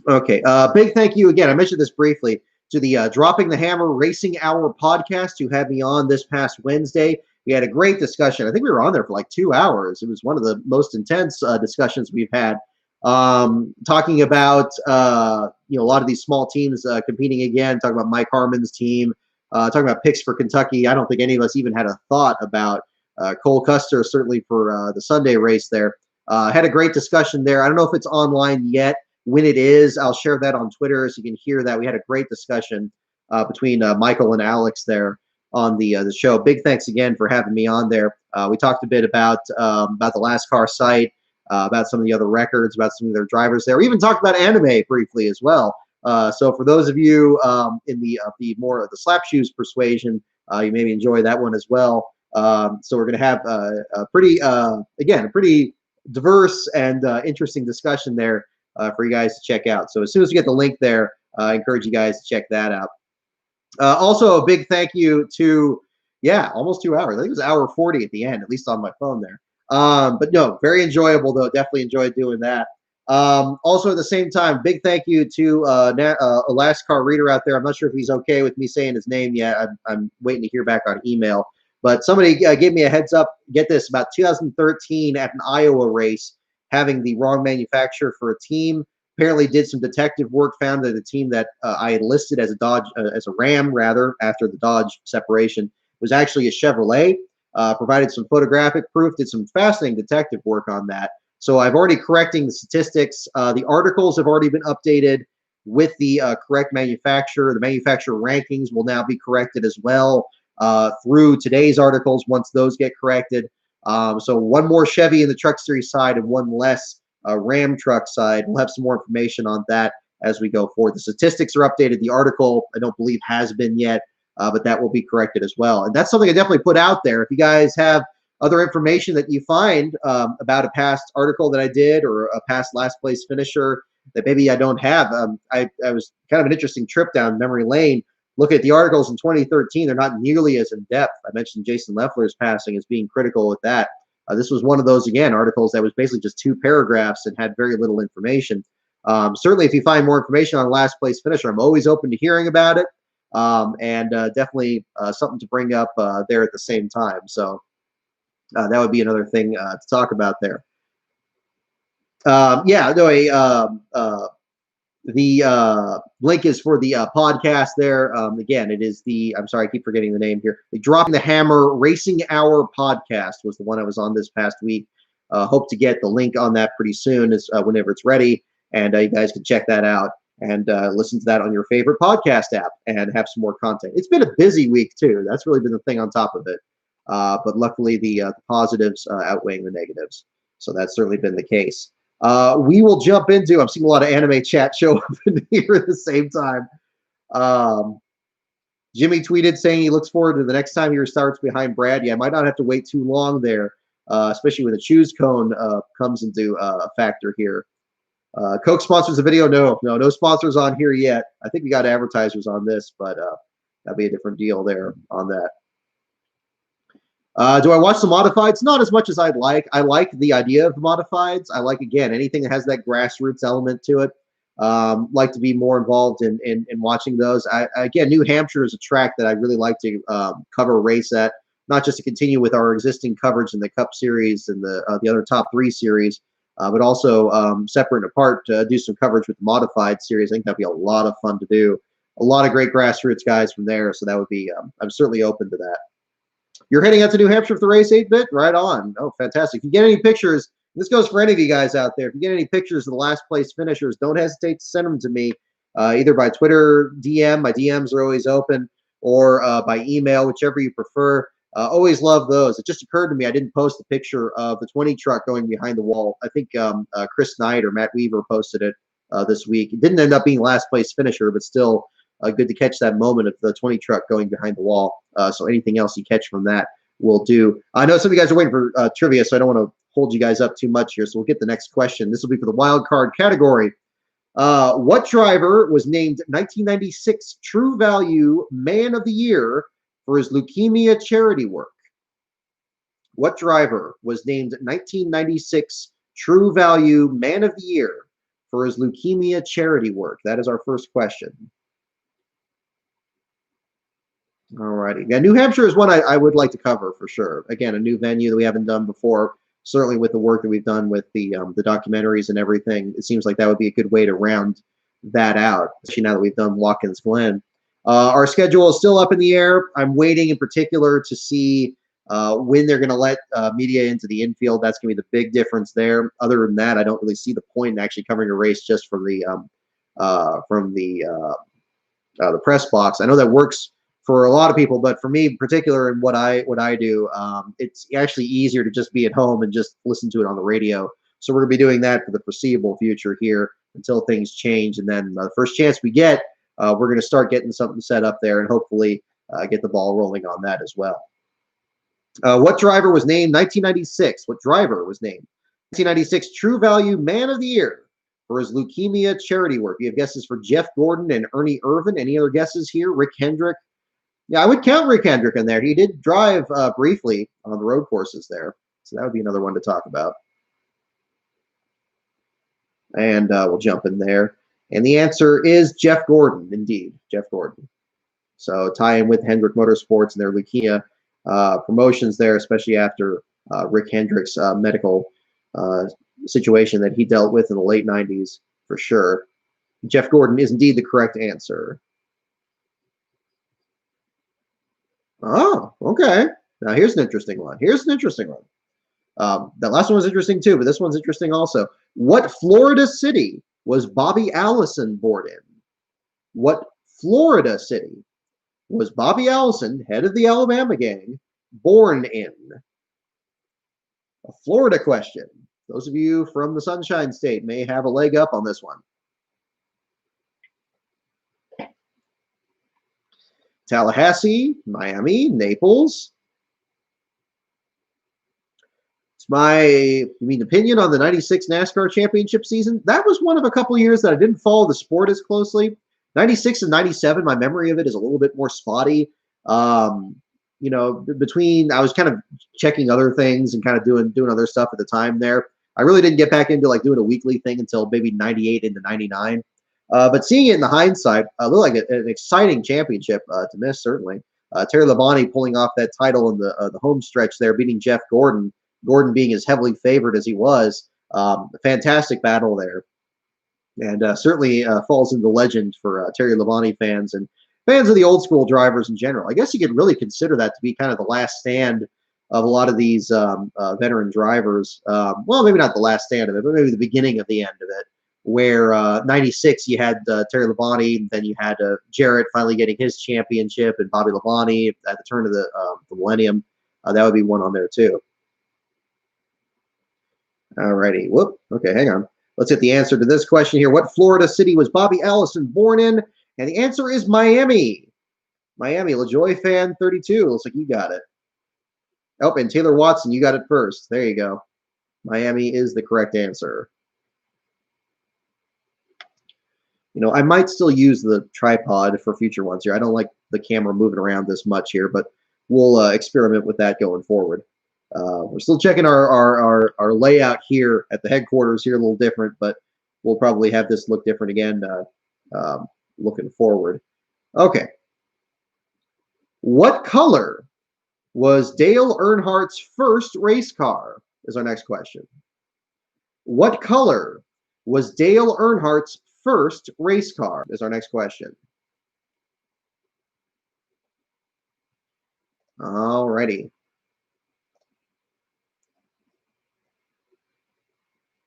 Okay, big thank you again. I mentioned this briefly to the Dropping the Hammer Racing Hour podcast who had me on this past Wednesday. We had a great discussion. I think we were on there for like 2 hours. It was one of the most intense discussions we've had, talking about a lot of these small teams competing again. Talking about Mike Harmon's team, talking about picks for Kentucky. I don't think any of us even had a thought about Cole Custer, certainly for the Sunday race there. Had a great discussion there. I don't know if it's online yet. When it is, I'll share that on Twitter so you can hear that. We had a great discussion between Michael and Alex there on the show. Big thanks again for having me on there. We talked a bit about the Last Car site, about some of the other records, about some of their drivers there. We even talked about anime briefly as well. So for those of you in the more of the slap shoes persuasion, you maybe enjoy that one as well. So we're going to have a pretty diverse and interesting discussion there for you guys to check out. So as soon as you get the link there, I encourage you guys to check that out. Also, a big thank you to, almost 2 hours. I think it was hour 40 at the end, at least on my phone there. But no, very enjoyable though. Definitely enjoyed doing that. Also at the same time, big thank you to a Last Car reader out there. I'm not sure if he's okay with me saying his name yet. I'm waiting to hear back on email. But somebody gave me a heads up. Get this, about 2013 at an Iowa race, having the wrong manufacturer for a team. Apparently did some detective work, found that the team that I had listed as a Dodge, as a Ram rather, after the Dodge separation, was actually a Chevrolet. Provided some photographic proof, did some fascinating detective work on that. So I've already correcting the statistics. The articles have already been updated with the correct manufacturer. The manufacturer rankings will now be corrected as well through today's articles once those get corrected. So one more Chevy in the Truck Series side and one less Ram truck side. We'll have some more information on that as we go forward. The statistics are updated. The article, I don't believe, has been yet, but that will be corrected as well. And that's something I definitely put out there. If you guys have other information that you find about a past article that I did or a past last place finisher that maybe I don't have, I was kind of an interesting trip down memory lane. Look at the articles in 2013. They're not nearly as in depth. I mentioned Jason Leffler's passing as being critical with that. This was one of those, again, articles that was basically just 2 paragraphs and had very little information. Certainly, if you find more information on last place finisher, I'm always open to hearing about it, and definitely something to bring up there at the same time. So that would be another thing to talk about there. The link is for the podcast there. Again, it is I'm sorry, I keep forgetting the name here. The Dropping the Hammer Racing Hour podcast was the one I was on this past week. Hope to get the link on that pretty soon, whenever it's ready. And you guys can check that out and listen to that on your favorite podcast app and have some more content. It's been a busy week, too. That's really been the thing on top of it. But luckily, the positives outweighing the negatives. So that's certainly been the case. We will jump into, I'm seeing a lot of anime chat show up in here at the same time. Jimmy tweeted saying he looks forward to the next time he restarts behind Brad. Yeah, might not have to wait too long there, especially when the choose cone comes into a factor here. Coke sponsors the video. No sponsors on here yet. I think we got advertisers on this, but that'd be a different deal there on that. Do I watch the modifieds? Not as much as I'd like. I like the idea of the modifieds. I like, again, anything that has that grassroots element to it. Like to be more involved in watching those. Again, New Hampshire is a track that I really like to cover a race at, not just to continue with our existing coverage in the Cup Series and the other top 3 series, but also separate and apart to do some coverage with the modified series. I think that'd be a lot of fun to do. A lot of great grassroots guys from there, so that would be. I'm certainly open to that. You're heading out to New Hampshire for the race, 8-bit? Right on. Oh, fantastic. If you get any pictures, this goes for any of you guys out there. If you get any pictures of the last place finishers, don't hesitate to send them to me, either by Twitter DM. My DMs are always open, or by email, whichever you prefer. Always love those. It just occurred to me I didn't post a picture of the 20 truck going behind the wall. I think Chris Knight or Matt Weaver posted it this week. It didn't end up being last place finisher, but still good to catch that moment of the 20 truck going behind the wall. So anything else you catch from that will do. I know some of you guys are waiting for trivia, so I don't want to hold you guys up too much here. So we'll get the next question. This will be for the wild card category. What driver was named 1996 True Value Man of the Year for his leukemia charity work? What driver was named 1996 True Value Man of the Year for his leukemia charity work? That is our first question. All righty. Yeah, New Hampshire is one I would like to cover for sure. Again, a new venue that we haven't done before. Certainly with the work that we've done with the documentaries and everything, it seems like that would be a good way to round that out, especially now that we've done Watkins Glen. Our schedule is still up in the air. I'm waiting in particular to see when they're going to let media into the infield. That's going to be the big difference there. Other than that, I don't really see the point in actually covering a race just from the press box. I know that works for a lot of people, but for me in particular, and what I do, it's actually easier to just be at home and just listen to it on the radio. So we're going to be doing that for the foreseeable future here until things change. And then the first chance we get, we're going to start getting something set up there and hopefully get the ball rolling on that as well. What driver was named 1996? What driver was named 1996 True Value Man of the Year for his leukemia charity work? You have guesses for Jeff Gordon and Ernie Irvin. Any other guesses here? Rick Hendrick. Yeah, I would count Rick Hendrick in there. He did drive briefly on the road courses there. So that would be another one to talk about. And we'll jump in there. And the answer is Jeff Gordon, indeed. Jeff Gordon. So tie in with Hendrick Motorsports and their leukemia promotions there, especially after Rick Hendrick's medical situation that he dealt with in the late 90s, for sure. Jeff Gordon is indeed the correct answer. Oh, okay. Now here's an interesting one. That last one was interesting too, but this one's interesting also. What Florida city was Bobby Allison born in? What Florida city was Bobby Allison, head of the Alabama gang, born in? A Florida question. Those of you from the Sunshine State may have a leg up on this one. Tallahassee, Miami, Naples. It's my opinion on the 96 NASCAR championship season. That was one of a couple years that I didn't follow the sport as closely. 96 and 97, my memory of it is a little bit more spotty. You know, between I was kind of checking other things and kind of doing other stuff at the time there. I really didn't get back into like doing a weekly thing until maybe 98 into 99. But seeing it in the hindsight, looked like an exciting championship to miss, certainly. Terry Labonte pulling off that title in the home stretch there, beating Jeff Gordon. Gordon being as heavily favored as he was. A fantastic battle there. And certainly falls into legend for Terry Labonte fans and fans of the old school drivers in general. I guess you could really consider that to be kind of the last stand of a lot of these veteran drivers. Well, maybe not the last stand of it, but maybe the beginning of the end of it. Where 96 you had Terry Labonte, then you had Jarrett finally getting his championship, and Bobby Labonte at the turn of the millennium. That would be one on there too. All righty. Whoop. Okay, hang on. Let's get the answer to this question here. What Florida city was Bobby Allison born in? And the answer is Miami. Miami, LaJoy fan 32. Looks like you got it. Oh, and Taylor Watson, you got it first. There you go. Miami is the correct answer. You know, I might still use the tripod for future ones here. I don't like the camera moving around this much here, but we'll experiment with that going forward. We're still checking our layout here at the headquarters here, a little different, but we'll probably have this look different again looking forward. Okay. What color was Dale Earnhardt's first race car? Is our next question. What color was Dale Earnhardt's first race car? Is our next question. Alrighty.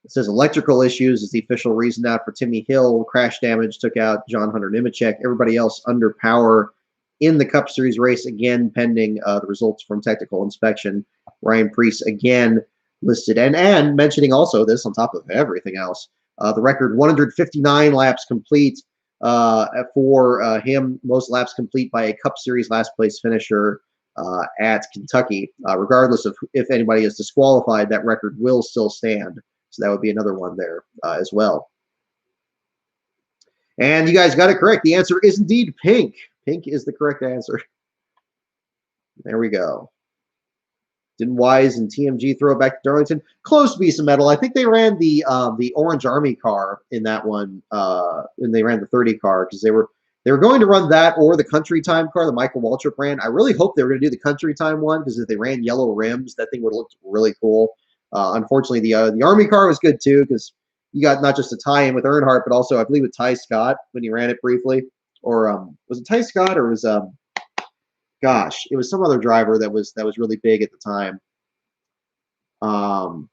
It says electrical issues is the official reason now for Timmy Hill. Crash damage took out John Hunter Nemechek. Everybody else under power in the Cup Series race, again, pending the results from technical inspection. Ryan Preece again listed. And mentioning also this on top of everything else, the record 159 laps complete for him, most laps complete by a Cup Series last place finisher at Kentucky. Regardless of if anybody is disqualified, that record will still stand. So that would be another one there as well. And you guys got it correct. The answer is indeed pink. Pink is the correct answer. There we go. Didn't Wise and TMG throw it back to Darlington? Close to be some metal. I think they ran the Orange Army car in that one, and they ran the 30 car because they were going to run that or the Country Time car, the Michael Waltrip ran. I really hope they were going to do the Country Time one because if they ran yellow rims, that thing would have looked really cool. Unfortunately, the Army car was good too because you got not just a tie-in with Earnhardt, but also I believe with Ty Scott when he ran it briefly. Or was it Ty Scott or was gosh, it was some other driver that was really big at the time. I'm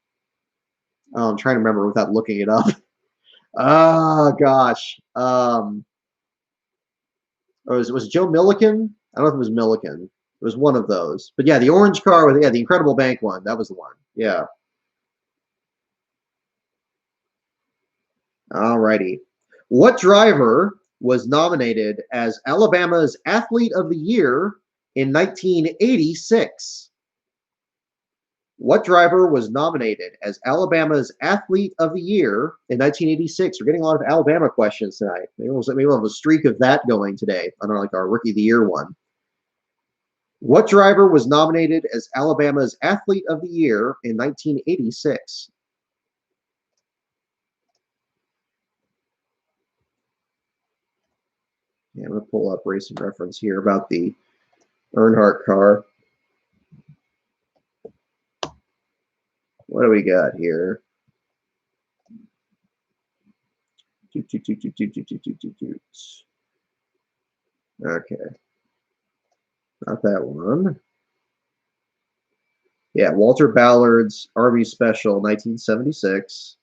trying to remember without looking it up. Gosh. Was it Joe Milliken? I don't know if it was Milliken. It was one of those. But yeah, the orange car with the Incredible Bank one. That was the one. Yeah. Alrighty. What driver was nominated as Alabama's Athlete of the Year in 1986? What driver was nominated as Alabama's Athlete of the Year in 1986? We're getting a lot of Alabama questions tonight. Maybe we'll have a streak of that going today. I don't know, like our Rookie of the Year one. What driver was nominated as Alabama's Athlete of the Year in 1986? Yeah, I'm going to pull up Racing Reference here about the Earnhardt car. What do we got here? Okay. Not that one. Yeah, Walter Ballard's Army Special, 1976.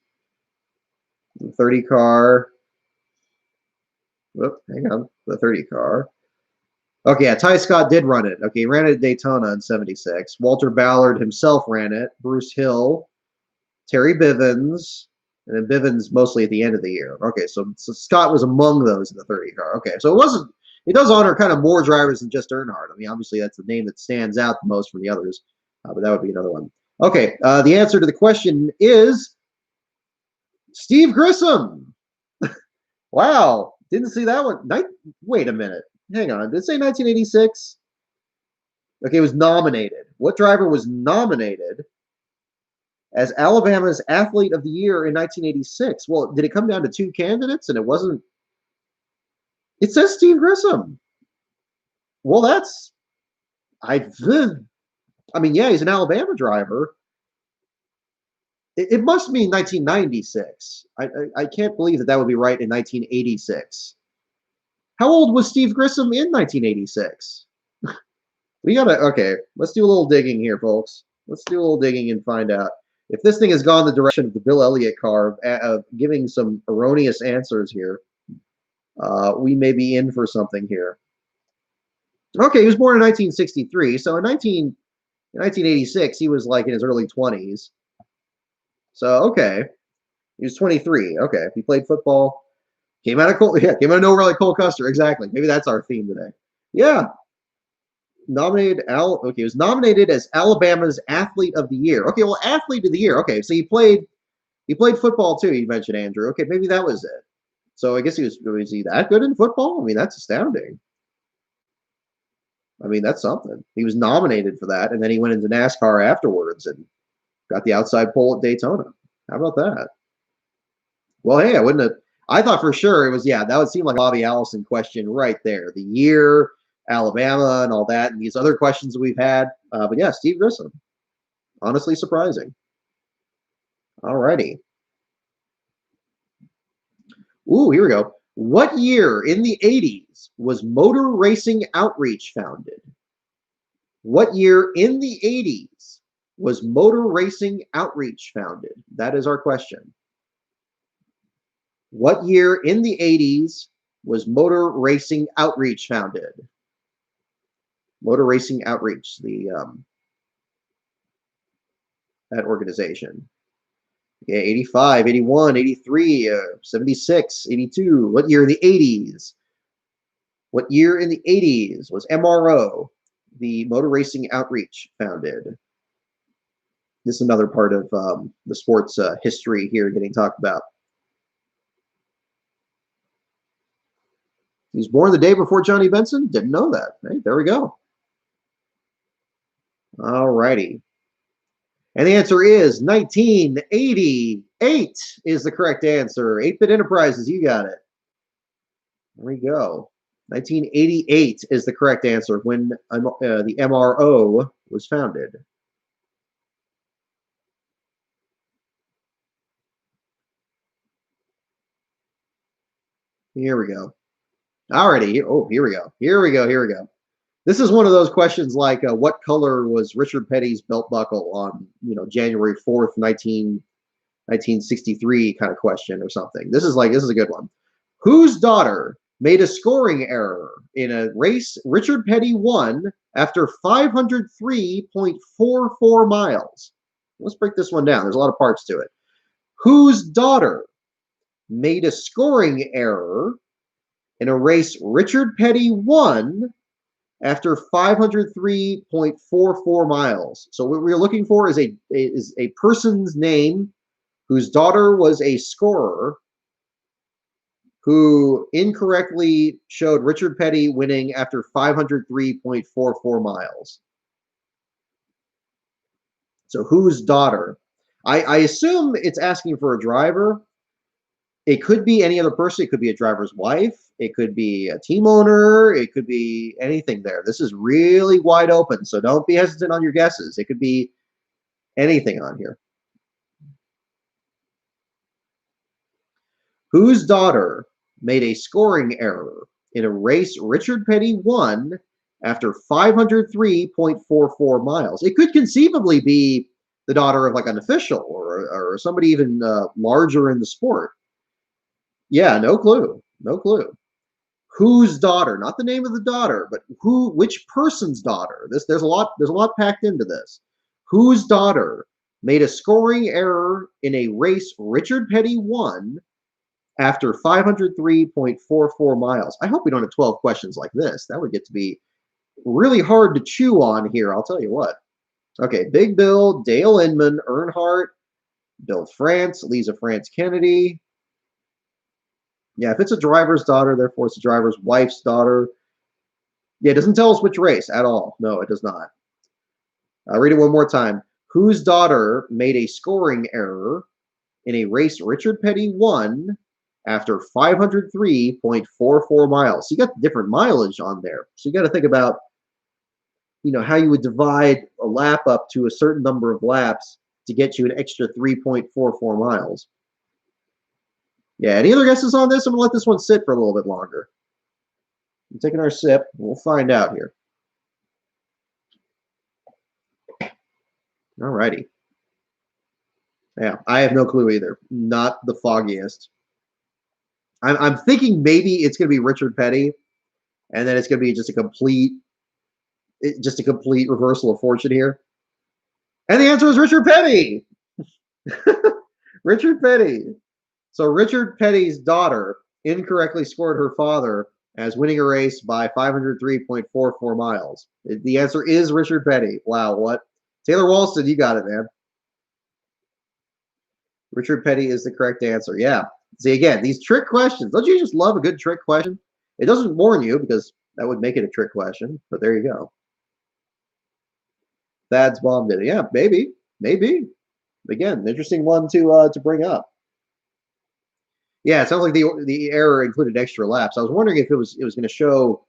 The 30 car. Whoop, hang on. The 30 car. Okay, yeah, Ty Scott did run it. Okay, he ran it at Daytona in 76. Walter Ballard himself ran it. Bruce Hill, Terry Bivens, and then Bivens mostly at the end of the year. Okay, so Scott was among those in the 30 car. Okay, so it does honor kind of more drivers than just Earnhardt. I mean, obviously that's the name that stands out the most from the others, but that would be another one. Okay, the answer to the question is Steve Grissom. Wow, didn't see that one. Wait a minute. Hang on. Did it say 1986? Okay, it was nominated. What driver was nominated as Alabama's Athlete of the Year in 1986? Well, did it come down to two candidates and it wasn't? It says Steve Grissom. Well, I mean, yeah, he's an Alabama driver. It must mean 1996. I can't believe that would be right in 1986. How old was Steve Grissom in 1986? Okay, let's do a little digging here, folks. Let's do a little digging and find out. If this thing has gone the direction of the Bill Elliott car of giving some erroneous answers here, we may be in for something here. Okay, he was born in 1963, so in 1986, he was like in his early 20s. So, okay, he was 23. Okay, he played football. Came out of nowhere like Cole Custer. Exactly. Maybe that's our theme today. Yeah, nominated Okay, he was nominated as Alabama's Athlete of the Year. Okay, well, Athlete of the Year. Okay, so he played football too. You mentioned Andrew. Okay, maybe that was it. So I guess was he that good in football? I mean, that's astounding. I mean, that's something. He was nominated for that, and then he went into NASCAR afterwards and got the outside pole at Daytona. How about that? Well, hey, I wouldn't have. I thought for sure it was, yeah, that would seem like a Bobby Allison question right there. The year, Alabama, and all that, and these other questions that we've had. But yeah, Steve Grissom. Honestly surprising. All righty. Ooh, here we go. What year in the 80s was Motor Racing Outreach founded? What year in the 80s was Motor Racing Outreach founded? That is our question. What year in the 80s was Motor Racing Outreach founded? Motor Racing Outreach, that organization. Yeah, 85, 81, 83, 76, 82. What year in the 80s? What year in the 80s was MRO, the Motor Racing Outreach, founded? This is another part of the sports history here getting talked about. He was born the day before Johnny Benson? Didn't know that. Hey, there we go. All righty. And the answer is 1988 is the correct answer. 8-Bit Enterprises, you got it. There we go. 1988 is the correct answer when the MRO was founded. Here we go. Alrighty. Oh, here we go. Here we go. Here we go. This is one of those questions like what color was Richard Petty's belt buckle on, January 4th, 1963 kind of question or something. This is a good one. Whose daughter made a scoring error in a race Richard Petty won after 503.44 miles? Let's break this one down. There's a lot of parts to it. Whose daughter made a scoring error in a race Richard Petty won after 503.44 miles? So what we're looking for is a person's name whose daughter was a scorer who incorrectly showed Richard Petty winning after 503.44 miles. So whose daughter? I assume it's asking for a driver. It could be any other person. It could be a driver's wife. It could be a team owner. It could be anything there. This is really wide open, so don't be hesitant on your guesses. It could be anything on here. Whose daughter made a scoring error in a race Richard Petty won after 503.44 miles? It could conceivably be the daughter of like an official or somebody even larger in the sport. Yeah, no clue. No clue. Whose daughter? Not the name of the daughter, but which person's daughter? There's a lot packed into this. Whose daughter made a scoring error in a race Richard Petty won after 503.44 miles? I hope we don't have 12 questions like this. That would get to be really hard to chew on here, I'll tell you what. Okay, Big Bill, Dale Inman, Earnhardt, Bill France, Lisa France Kennedy. Yeah, if it's a driver's daughter, therefore it's a driver's wife's daughter. Yeah, it doesn't tell us which race at all. No, it does not. I'll read it one more time. Whose daughter made a scoring error in a race Richard Petty won after 503.44 miles? So you got different mileage on there. So you got to think about, how you would divide a lap up to a certain number of laps to get you an extra 3.44 miles. Yeah, any other guesses on this? I'm going to let this one sit for a little bit longer. I'm taking our sip. We'll find out here. All righty. Yeah, I have no clue either. Not the foggiest. I'm thinking maybe it's going to be Richard Petty, and then it's going to be just a complete reversal of fortune here. And the answer is Richard Petty. Richard Petty. So Richard Petty's daughter incorrectly scored her father as winning a race by 503.44 miles. The answer is Richard Petty. Wow, what? Taylor Walston, you got it, man. Richard Petty is the correct answer. Yeah. See, again, these trick questions. Don't you just love a good trick question? It doesn't warn you because that would make it a trick question, but there you go. Thad's mom did it. Yeah, maybe. Maybe. Again, interesting one to bring up. Yeah, it sounds like the error included extra laps. I was wondering if it was going to show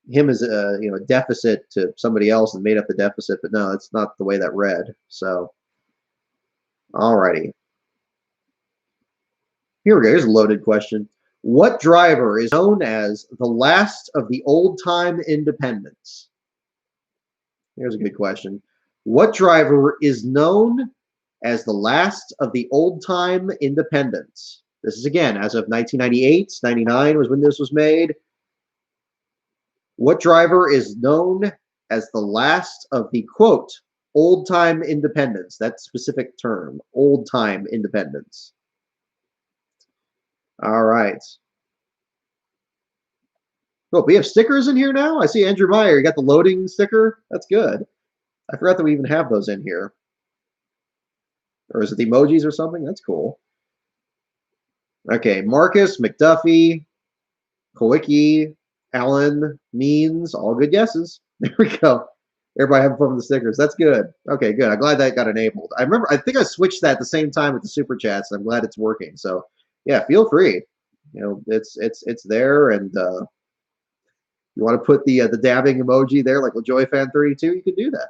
him as a deficit to somebody else and made up the deficit, but no, it's not the way that read. So, alrighty. Here we go. Here's a loaded question. What driver is known as the last of the old-time independents? Here's a good question. What driver is known as the last of the old-time independents? This is, again, as of 1998, 99 was when this was made. What driver is known as the last of the, quote, old-time independents? That specific term, old-time independents. All right. Oh, we have stickers in here now? I see Andrew Meyer. You got the loading sticker? That's good. I forgot that we even have those in here. Or is it the emojis or something? That's cool. Okay, Marcus, McDuffie, Kowicki, Allen, Means, all good guesses. There we go. Everybody having fun with the stickers. That's good. Okay, good. I'm glad that got enabled. I think I switched that at the same time with the super chats. I'm glad it's working. So yeah, feel free. It's there, and you want to put the dabbing emoji there, like LaJoy Fan 32, you can do that.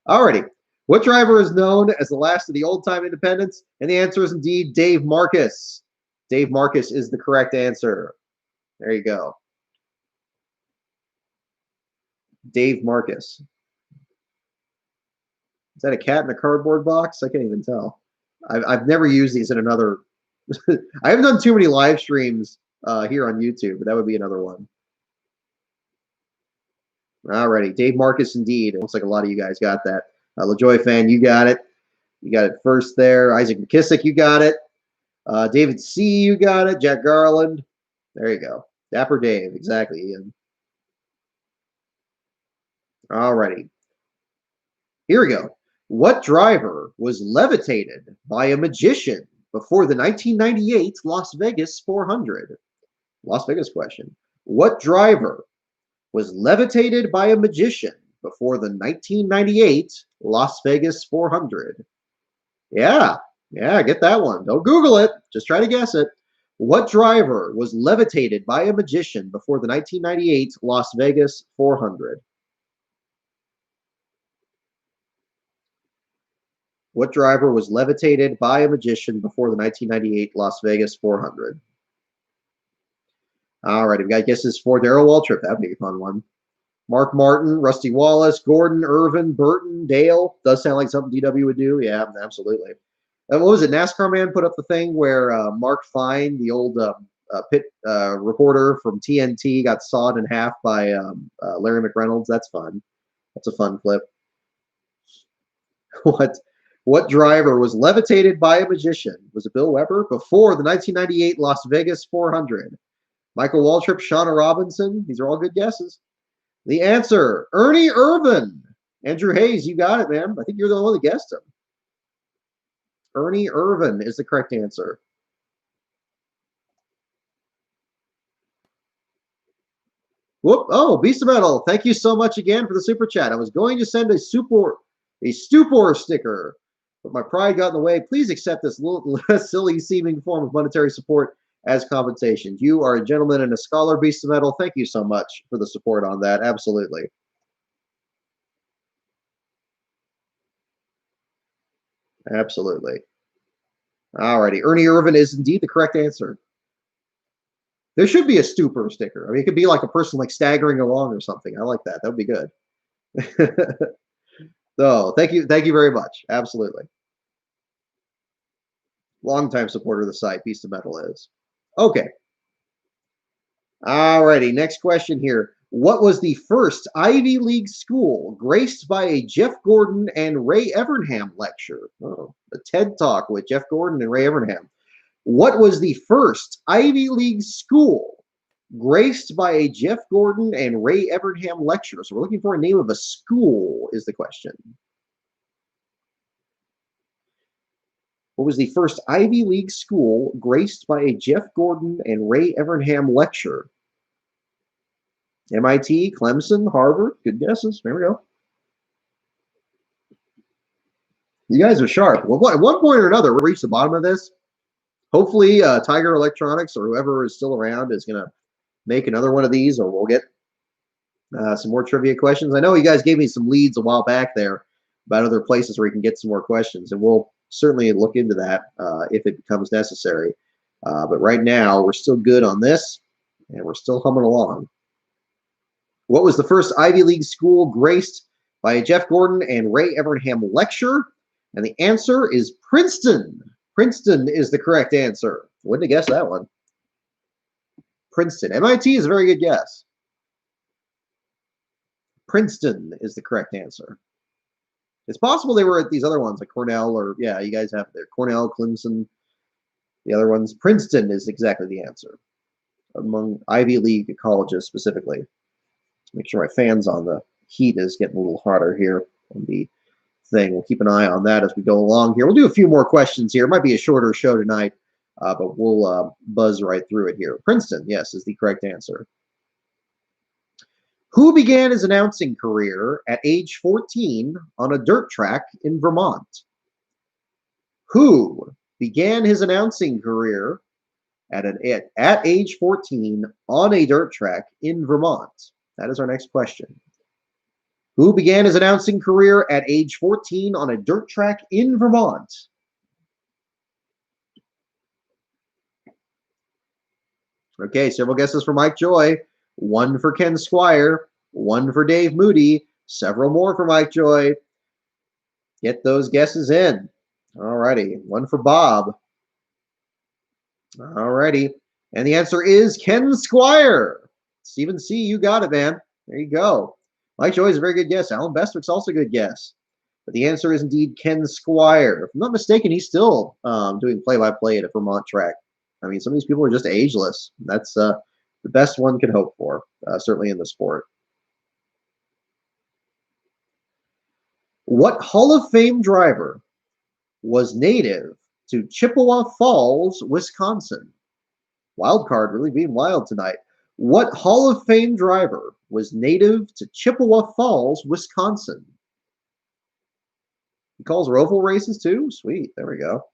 Alrighty. What driver is known as the last of the old-time independents? And the answer is indeed Dave Marcus. Dave Marcus is the correct answer. There you go. Dave Marcus. Is that a cat in a cardboard box? I can't even tell. I've never used these in another. I haven't done too many live streams here on YouTube, but that would be another one. Alrighty, Dave Marcus indeed. It looks like a lot of you guys got that. LaJoy Fan, you got it. You got it first there. Isaac McKissick, you got it. David C., you got it. Jack Garland. There you go. Dapper Dave, exactly, Ian. Alrighty. Here we go. What driver was levitated by a magician before the 1998 Las Vegas 400? Las Vegas question. What driver was levitated by a magician before the 1998 Las Vegas 400? Yeah, get that one. Don't Google it. Just try to guess it. What driver was levitated by a magician before the 1998 Las Vegas 400? What driver was levitated by a magician before the 1998 Las Vegas 400? All right, we've got guesses for Darrell Waltrip. That'd be a fun one. Mark Martin, Rusty Wallace, Gordon, Irvin, Burton, Dale. Does sound like something DW would do. Yeah, absolutely. And what was it? NASCAR Man put up the thing where Mark Fine, the old pit reporter from TNT, got sawed in half by Larry McReynolds. That's fun. That's a fun clip. What driver was levitated by a magician? Was it Bill Weber before the 1998 Las Vegas 400? Michael Waltrip, Shauna Robinson. These are all good guesses. The answer, Ernie Irvan. Andrew Hayes, you got it, man. I think you're the one that guessed him. Ernie Irvan is the correct answer. Whoop! Oh, Beast of Metal. Thank you so much again for the super chat. I was going to send a stupor sticker, but my pride got in the way. Please accept this little silly seeming form of monetary support as compensation. You are a gentleman and a scholar, Beast of Metal. Thank you so much for the support on that. Absolutely. Absolutely. Alrighty. Ernie Irvan is indeed the correct answer. There should be a stupor sticker. I mean, it could be like a person like staggering along or something. I like that. That would be good. So thank you very much. Absolutely. Longtime supporter of the site, Beast of Metal is. Okay. Alrighty, next question here. What was the first Ivy League school graced by a Jeff Gordon and Ray Evernham lecture? Oh, a TED Talk with Jeff Gordon and Ray Evernham. What was the first Ivy League school Graced by a Jeff Gordon and Ray Evernham lecture. So we're looking for a name of a school is the question. What was the first Ivy League school graced by a Jeff Gordon and Ray Evernham lecture? MIT, Clemson, Harvard. Good guesses. There we go. You guys are sharp. Well, at one point or another, we'll reach the bottom of this. Hopefully, Tiger Electronics or whoever is still around is going to make another one of these, or we'll get some more trivia questions. I know you guys gave me some leads a while back there about other places where you can get some more questions, and we'll certainly look into that if it becomes necessary. But right now, we're still good on this, and we're still humming along. What was the first Ivy League school graced by a Jeff Gordon and Ray Evernham lecture? And the answer is Princeton. Princeton is the correct answer. Wouldn't have guessed that one. Princeton. MIT is a very good guess. Princeton is the correct answer. It's possible they were at these other ones like Cornell or, yeah, you guys have there. Cornell, Clemson, the other ones. Princeton is exactly the answer among Ivy League colleges specifically. Make sure my fan's on. The heat is getting a little hotter here on the thing. We'll keep an eye on that as we go along here. We'll do a few more questions here. It might be a shorter show tonight, but we'll buzz right through it here. Princeton, yes, is the correct answer. Who began his announcing career at age 14 on a dirt track in Vermont? Who began his announcing career at age 14 on a dirt track in Vermont? That is our next question. Who began his announcing career at age 14 on a dirt track in Vermont? Okay, several guesses for Mike Joy. One for Ken Squire. One for Dave Moody. Several more for Mike Joy. Get those guesses in. All righty. One for Bob. All righty. And the answer is Ken Squire. Stephen C., you got it, man. There you go. Mike Joy is a very good guess. Alan Bestwick's also a good guess. But the answer is indeed Ken Squire. If I'm not mistaken, he's still doing play-by-play at a Vermont track. I mean, some of these people are just ageless. That's the best one can hope for, certainly in the sport. What Hall of Fame driver was native to Chippewa Falls, Wisconsin? Wild card really being wild tonight. What Hall of Fame driver was native to Chippewa Falls, Wisconsin? He calls roval races too? Sweet. There we go.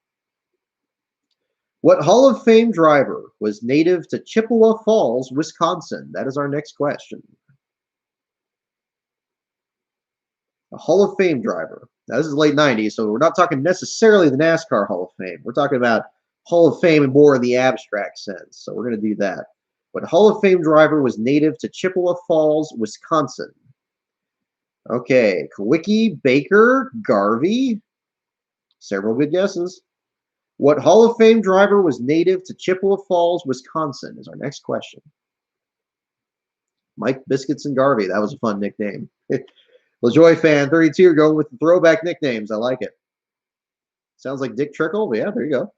What Hall of Fame driver was native to Chippewa Falls, Wisconsin? That is our next question. A Hall of Fame driver. Now, this is late 90s, so we're not talking necessarily the NASCAR Hall of Fame. We're talking about Hall of Fame more in the abstract sense, so we're going to do that. What Hall of Fame driver was native to Chippewa Falls, Wisconsin? Okay, Kawicki, Baker, Garvey. Several good guesses. What Hall of Fame driver was native to Chippewa Falls, Wisconsin is our next question. Mike Biscuits and Garvey. That was a fun nickname. LaJoy fan 32 going with the throwback nicknames. I like it. Sounds like Dick Trickle. Yeah, there you go.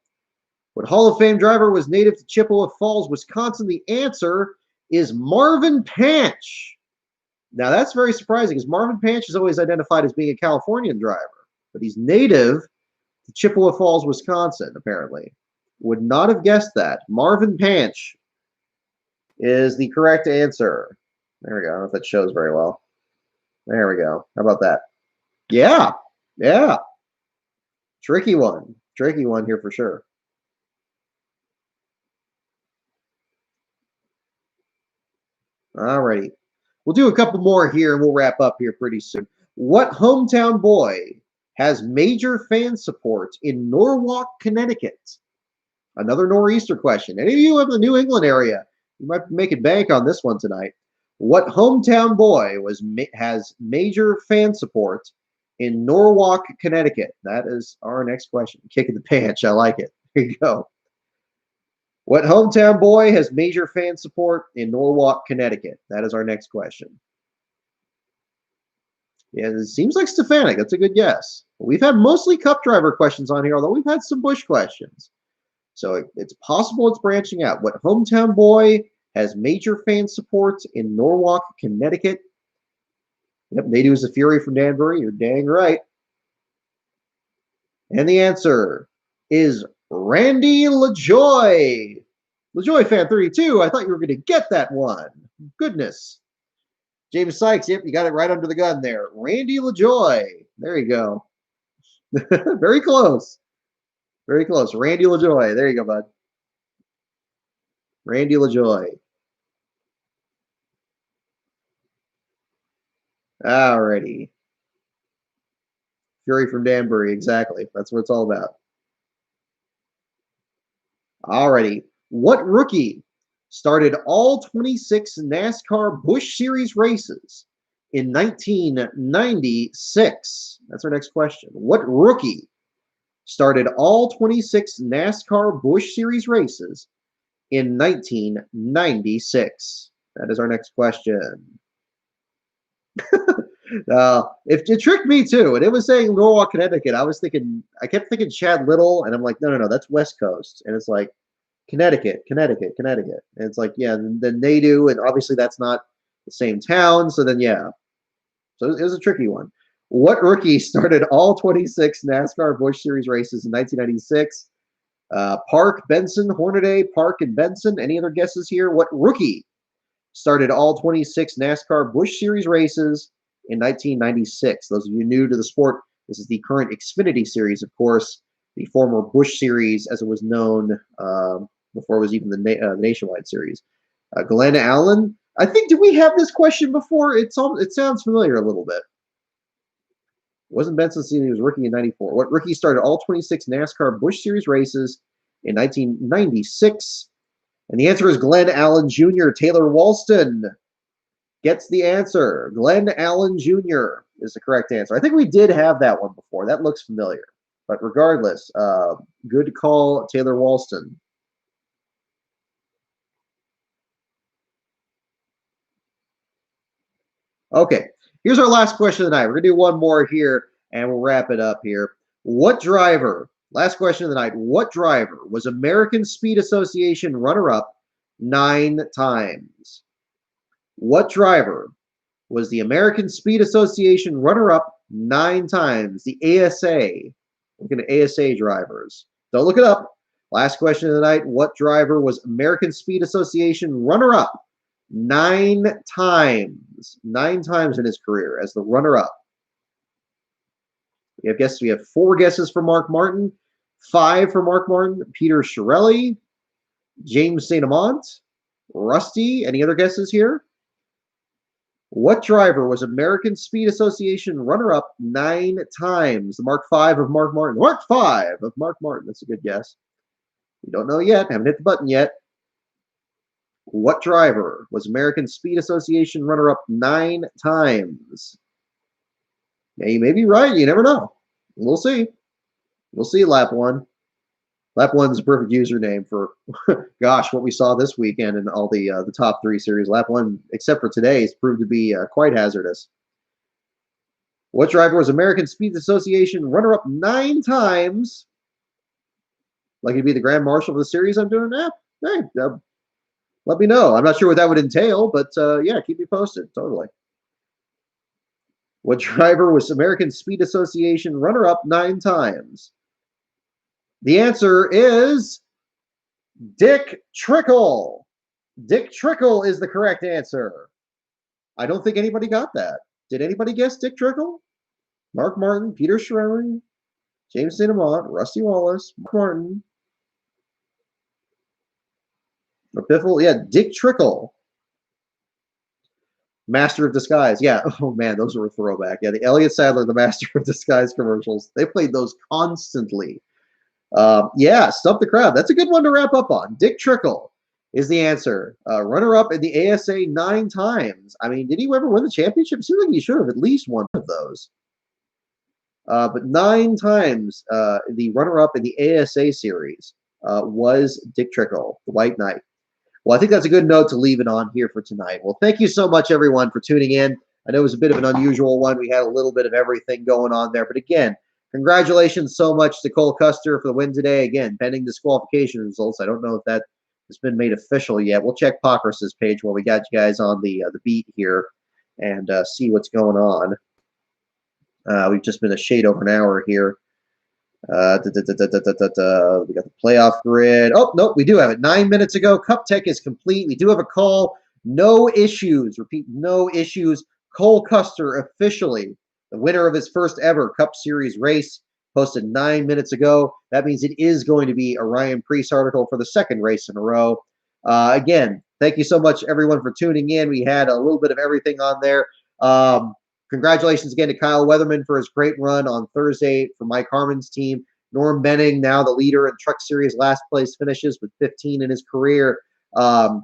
What Hall of Fame driver was native to Chippewa Falls, Wisconsin? The answer is Marvin Panch. Now, that's very surprising because Marvin Panch is always identified as being a Californian driver, but he's native to Chippewa Falls, Wisconsin, apparently. Would not have guessed that. Marvin Panch is the correct answer. There we go. I don't know if that shows very well. There we go. How about that? Yeah. Yeah. Tricky one. Tricky one here for sure. All righty. We'll do a couple more here and we'll wrap up here pretty soon. What hometown boy has major fan support in Norwalk, Connecticut? Another nor'easter question. Any of you in the New England area, you might be making bank on this one tonight. What hometown boy has major fan support in Norwalk, Connecticut? That is our next question. Kick in the pants. I like it. Here you go. What hometown boy has major fan support in Norwalk, Connecticut? That is our next question. Yeah, it seems like Stefanik. That's a good guess. We've had mostly Cup driver questions on here, although we've had some Busch questions. So it's possible it's branching out. What hometown boy has major fan support in Norwalk, Connecticut? Yep, Nadu is the Fury from Danbury. You're dang right. And the answer is Randy LaJoy. LaJoy fan 32. I thought you were going to get that one. Goodness. James Sykes. Yep, you got it right under the gun there. Randy LaJoy. There you go. Very close. Very close. Randy LaJoy. There you go, bud. Randy LaJoy. Alrighty. Fury from Danbury. Exactly. That's what it's all about. Alrighty. What rookie started all 26 NASCAR Busch Series races in 1996? That's our next question. What rookie started all 26 NASCAR Busch Series races in 1996? That is our next question. If it tricked me too, and it was saying Norwalk, Connecticut, I kept thinking Chad Little, and I'm like, no, that's West Coast, and it's like Connecticut, and it's like, yeah, then they do, and obviously that's not the same town, so then yeah, so it was a tricky one. What rookie started all 26 NASCAR Busch Series races in 1996? Park, Benson, Hornaday, Park, and Benson. Any other guesses here? What rookie started all 26 NASCAR Busch Series races in 1996? Those of you new to the sport, this is the current Xfinity series, of course, the former Busch Series, as it was known before it was even the Nationwide Series. Glenn Allen. I think, did we have this question before? It sounds familiar a little bit. Wasn't Benson Senior? He was rookie in 94. What rookie started all 26 NASCAR Busch Series races in 1996? And the answer is Glenn Allen Jr. Taylor Walston gets the answer. Glenn Allen Jr. is the correct answer. I think we did have that one before. That looks familiar. But regardless, good call, Taylor Walston. Okay, here's our last question of the night. We're going to do one more here, and we'll wrap it up here. What driver, last question of the night, what driver was American Speed Association runner-up 9 times? What driver was the American Speed Association runner-up 9 times? The ASA. Looking at ASA drivers. Don't look it up. Last question of the night. What driver was American Speed Association runner-up 9 times? 9 times in his career as the runner-up. We have 4 guesses for Mark Martin, 5 for Mark Martin, Peter Chiarelli, James St. Amant, Rusty. Any other guesses here? What driver was American Speed Association runner-up 9 times? The Mark 5 of Mark Martin. Mark 5 of Mark Martin. That's a good guess. We don't know yet. Haven't hit the button yet. What driver was American Speed Association runner-up 9 times? Yeah, you may be right. You never know. We'll see. We'll see, Lap 1. Lap 1 is a perfect username for, gosh, what we saw this weekend in all the top 3 series. Lap 1, except for today, has proved to be quite hazardous. What driver was American Speed Association runner-up 9 times? Like he'd be the Grand Marshal of the series I'm doing? Hey, let me know. I'm not sure what that would entail, but yeah, keep me posted. Totally. What driver was American Speed Association runner-up 9 times? The answer is Dick Trickle. Dick Trickle is the correct answer. I don't think anybody got that. Did anybody guess Dick Trickle? Mark Martin, Peter Chiarelli, James St. Amant, Rusty Wallace, Mark Martin. Biffle, yeah, Dick Trickle. Master of Disguise. Yeah. Oh, man, those were a throwback. Yeah, the Elliott Sadler, the Master of Disguise commercials. They played those constantly. Yeah, Stump the Crowd. That's a good one to wrap up on. Dick Trickle is the answer. Runner-up in the ASA 9 times. I mean, did he ever win the championship? Seems like he should have at least one of those. But 9 times the runner-up in the ASA series was Dick Trickle, the White Knight. Well, I think that's a good note to leave it on here for tonight. Well, thank you so much, everyone, for tuning in. I know it was a bit of an unusual one. We had a little bit of everything going on there. But again, congratulations so much to Cole Custer for the win today. Again, pending disqualification results. I don't know if that has been made official yet. We'll check Pockrus's page while we got you guys on the beat here and see what's going on. We've just been a shade over an hour here. We got the playoff grid. Oh, no, we do have it. 9 minutes ago, Cup Tech is complete. We do have a call. No issues. Repeat, no issues. Cole Custer officially the winner of his first ever Cup Series race, posted 9 minutes ago. That means it is going to be a Ryan Preece article for the second race in a row. Again, thank you so much, everyone, for tuning in. We had a little bit of everything on there. Congratulations again to Kyle Weatherman for his great run on Thursday for Mike Harmon's team. Norm Benning, now the leader in Truck Series last place finishes with 15 in his career.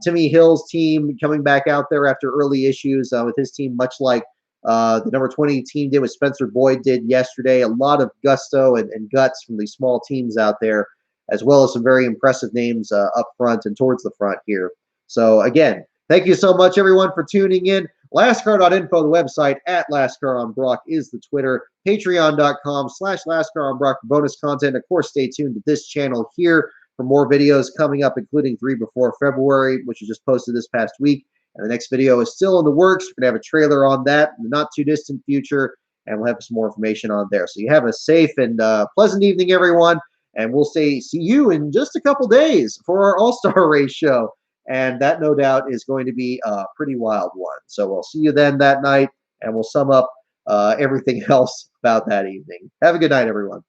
Timmy Hill's team coming back out there after early issues with his team, much like the number 20 team did, what Spencer Boyd did yesterday. A lot of gusto and guts from these small teams out there, as well as some very impressive names up front and towards the front here. So again, thank you so much, everyone, for tuning in. LastCar.info, the website, at LastCarOnBrock is the Twitter, Patreon.com/LastCarOnBrock for bonus content. Of course, stay tuned to this channel here for more videos coming up, including 3 before February, which was just posted this past week. And the next video is still in the works. We're going to have a trailer on that in the not too distant future, and we'll have some more information on there. So you have a safe and pleasant evening, everyone. And we'll see you in just a couple days for our All-Star Race show. And that, no doubt, is going to be a pretty wild one. So we'll see you then that night, and we'll sum up everything else about that evening. Have a good night, everyone.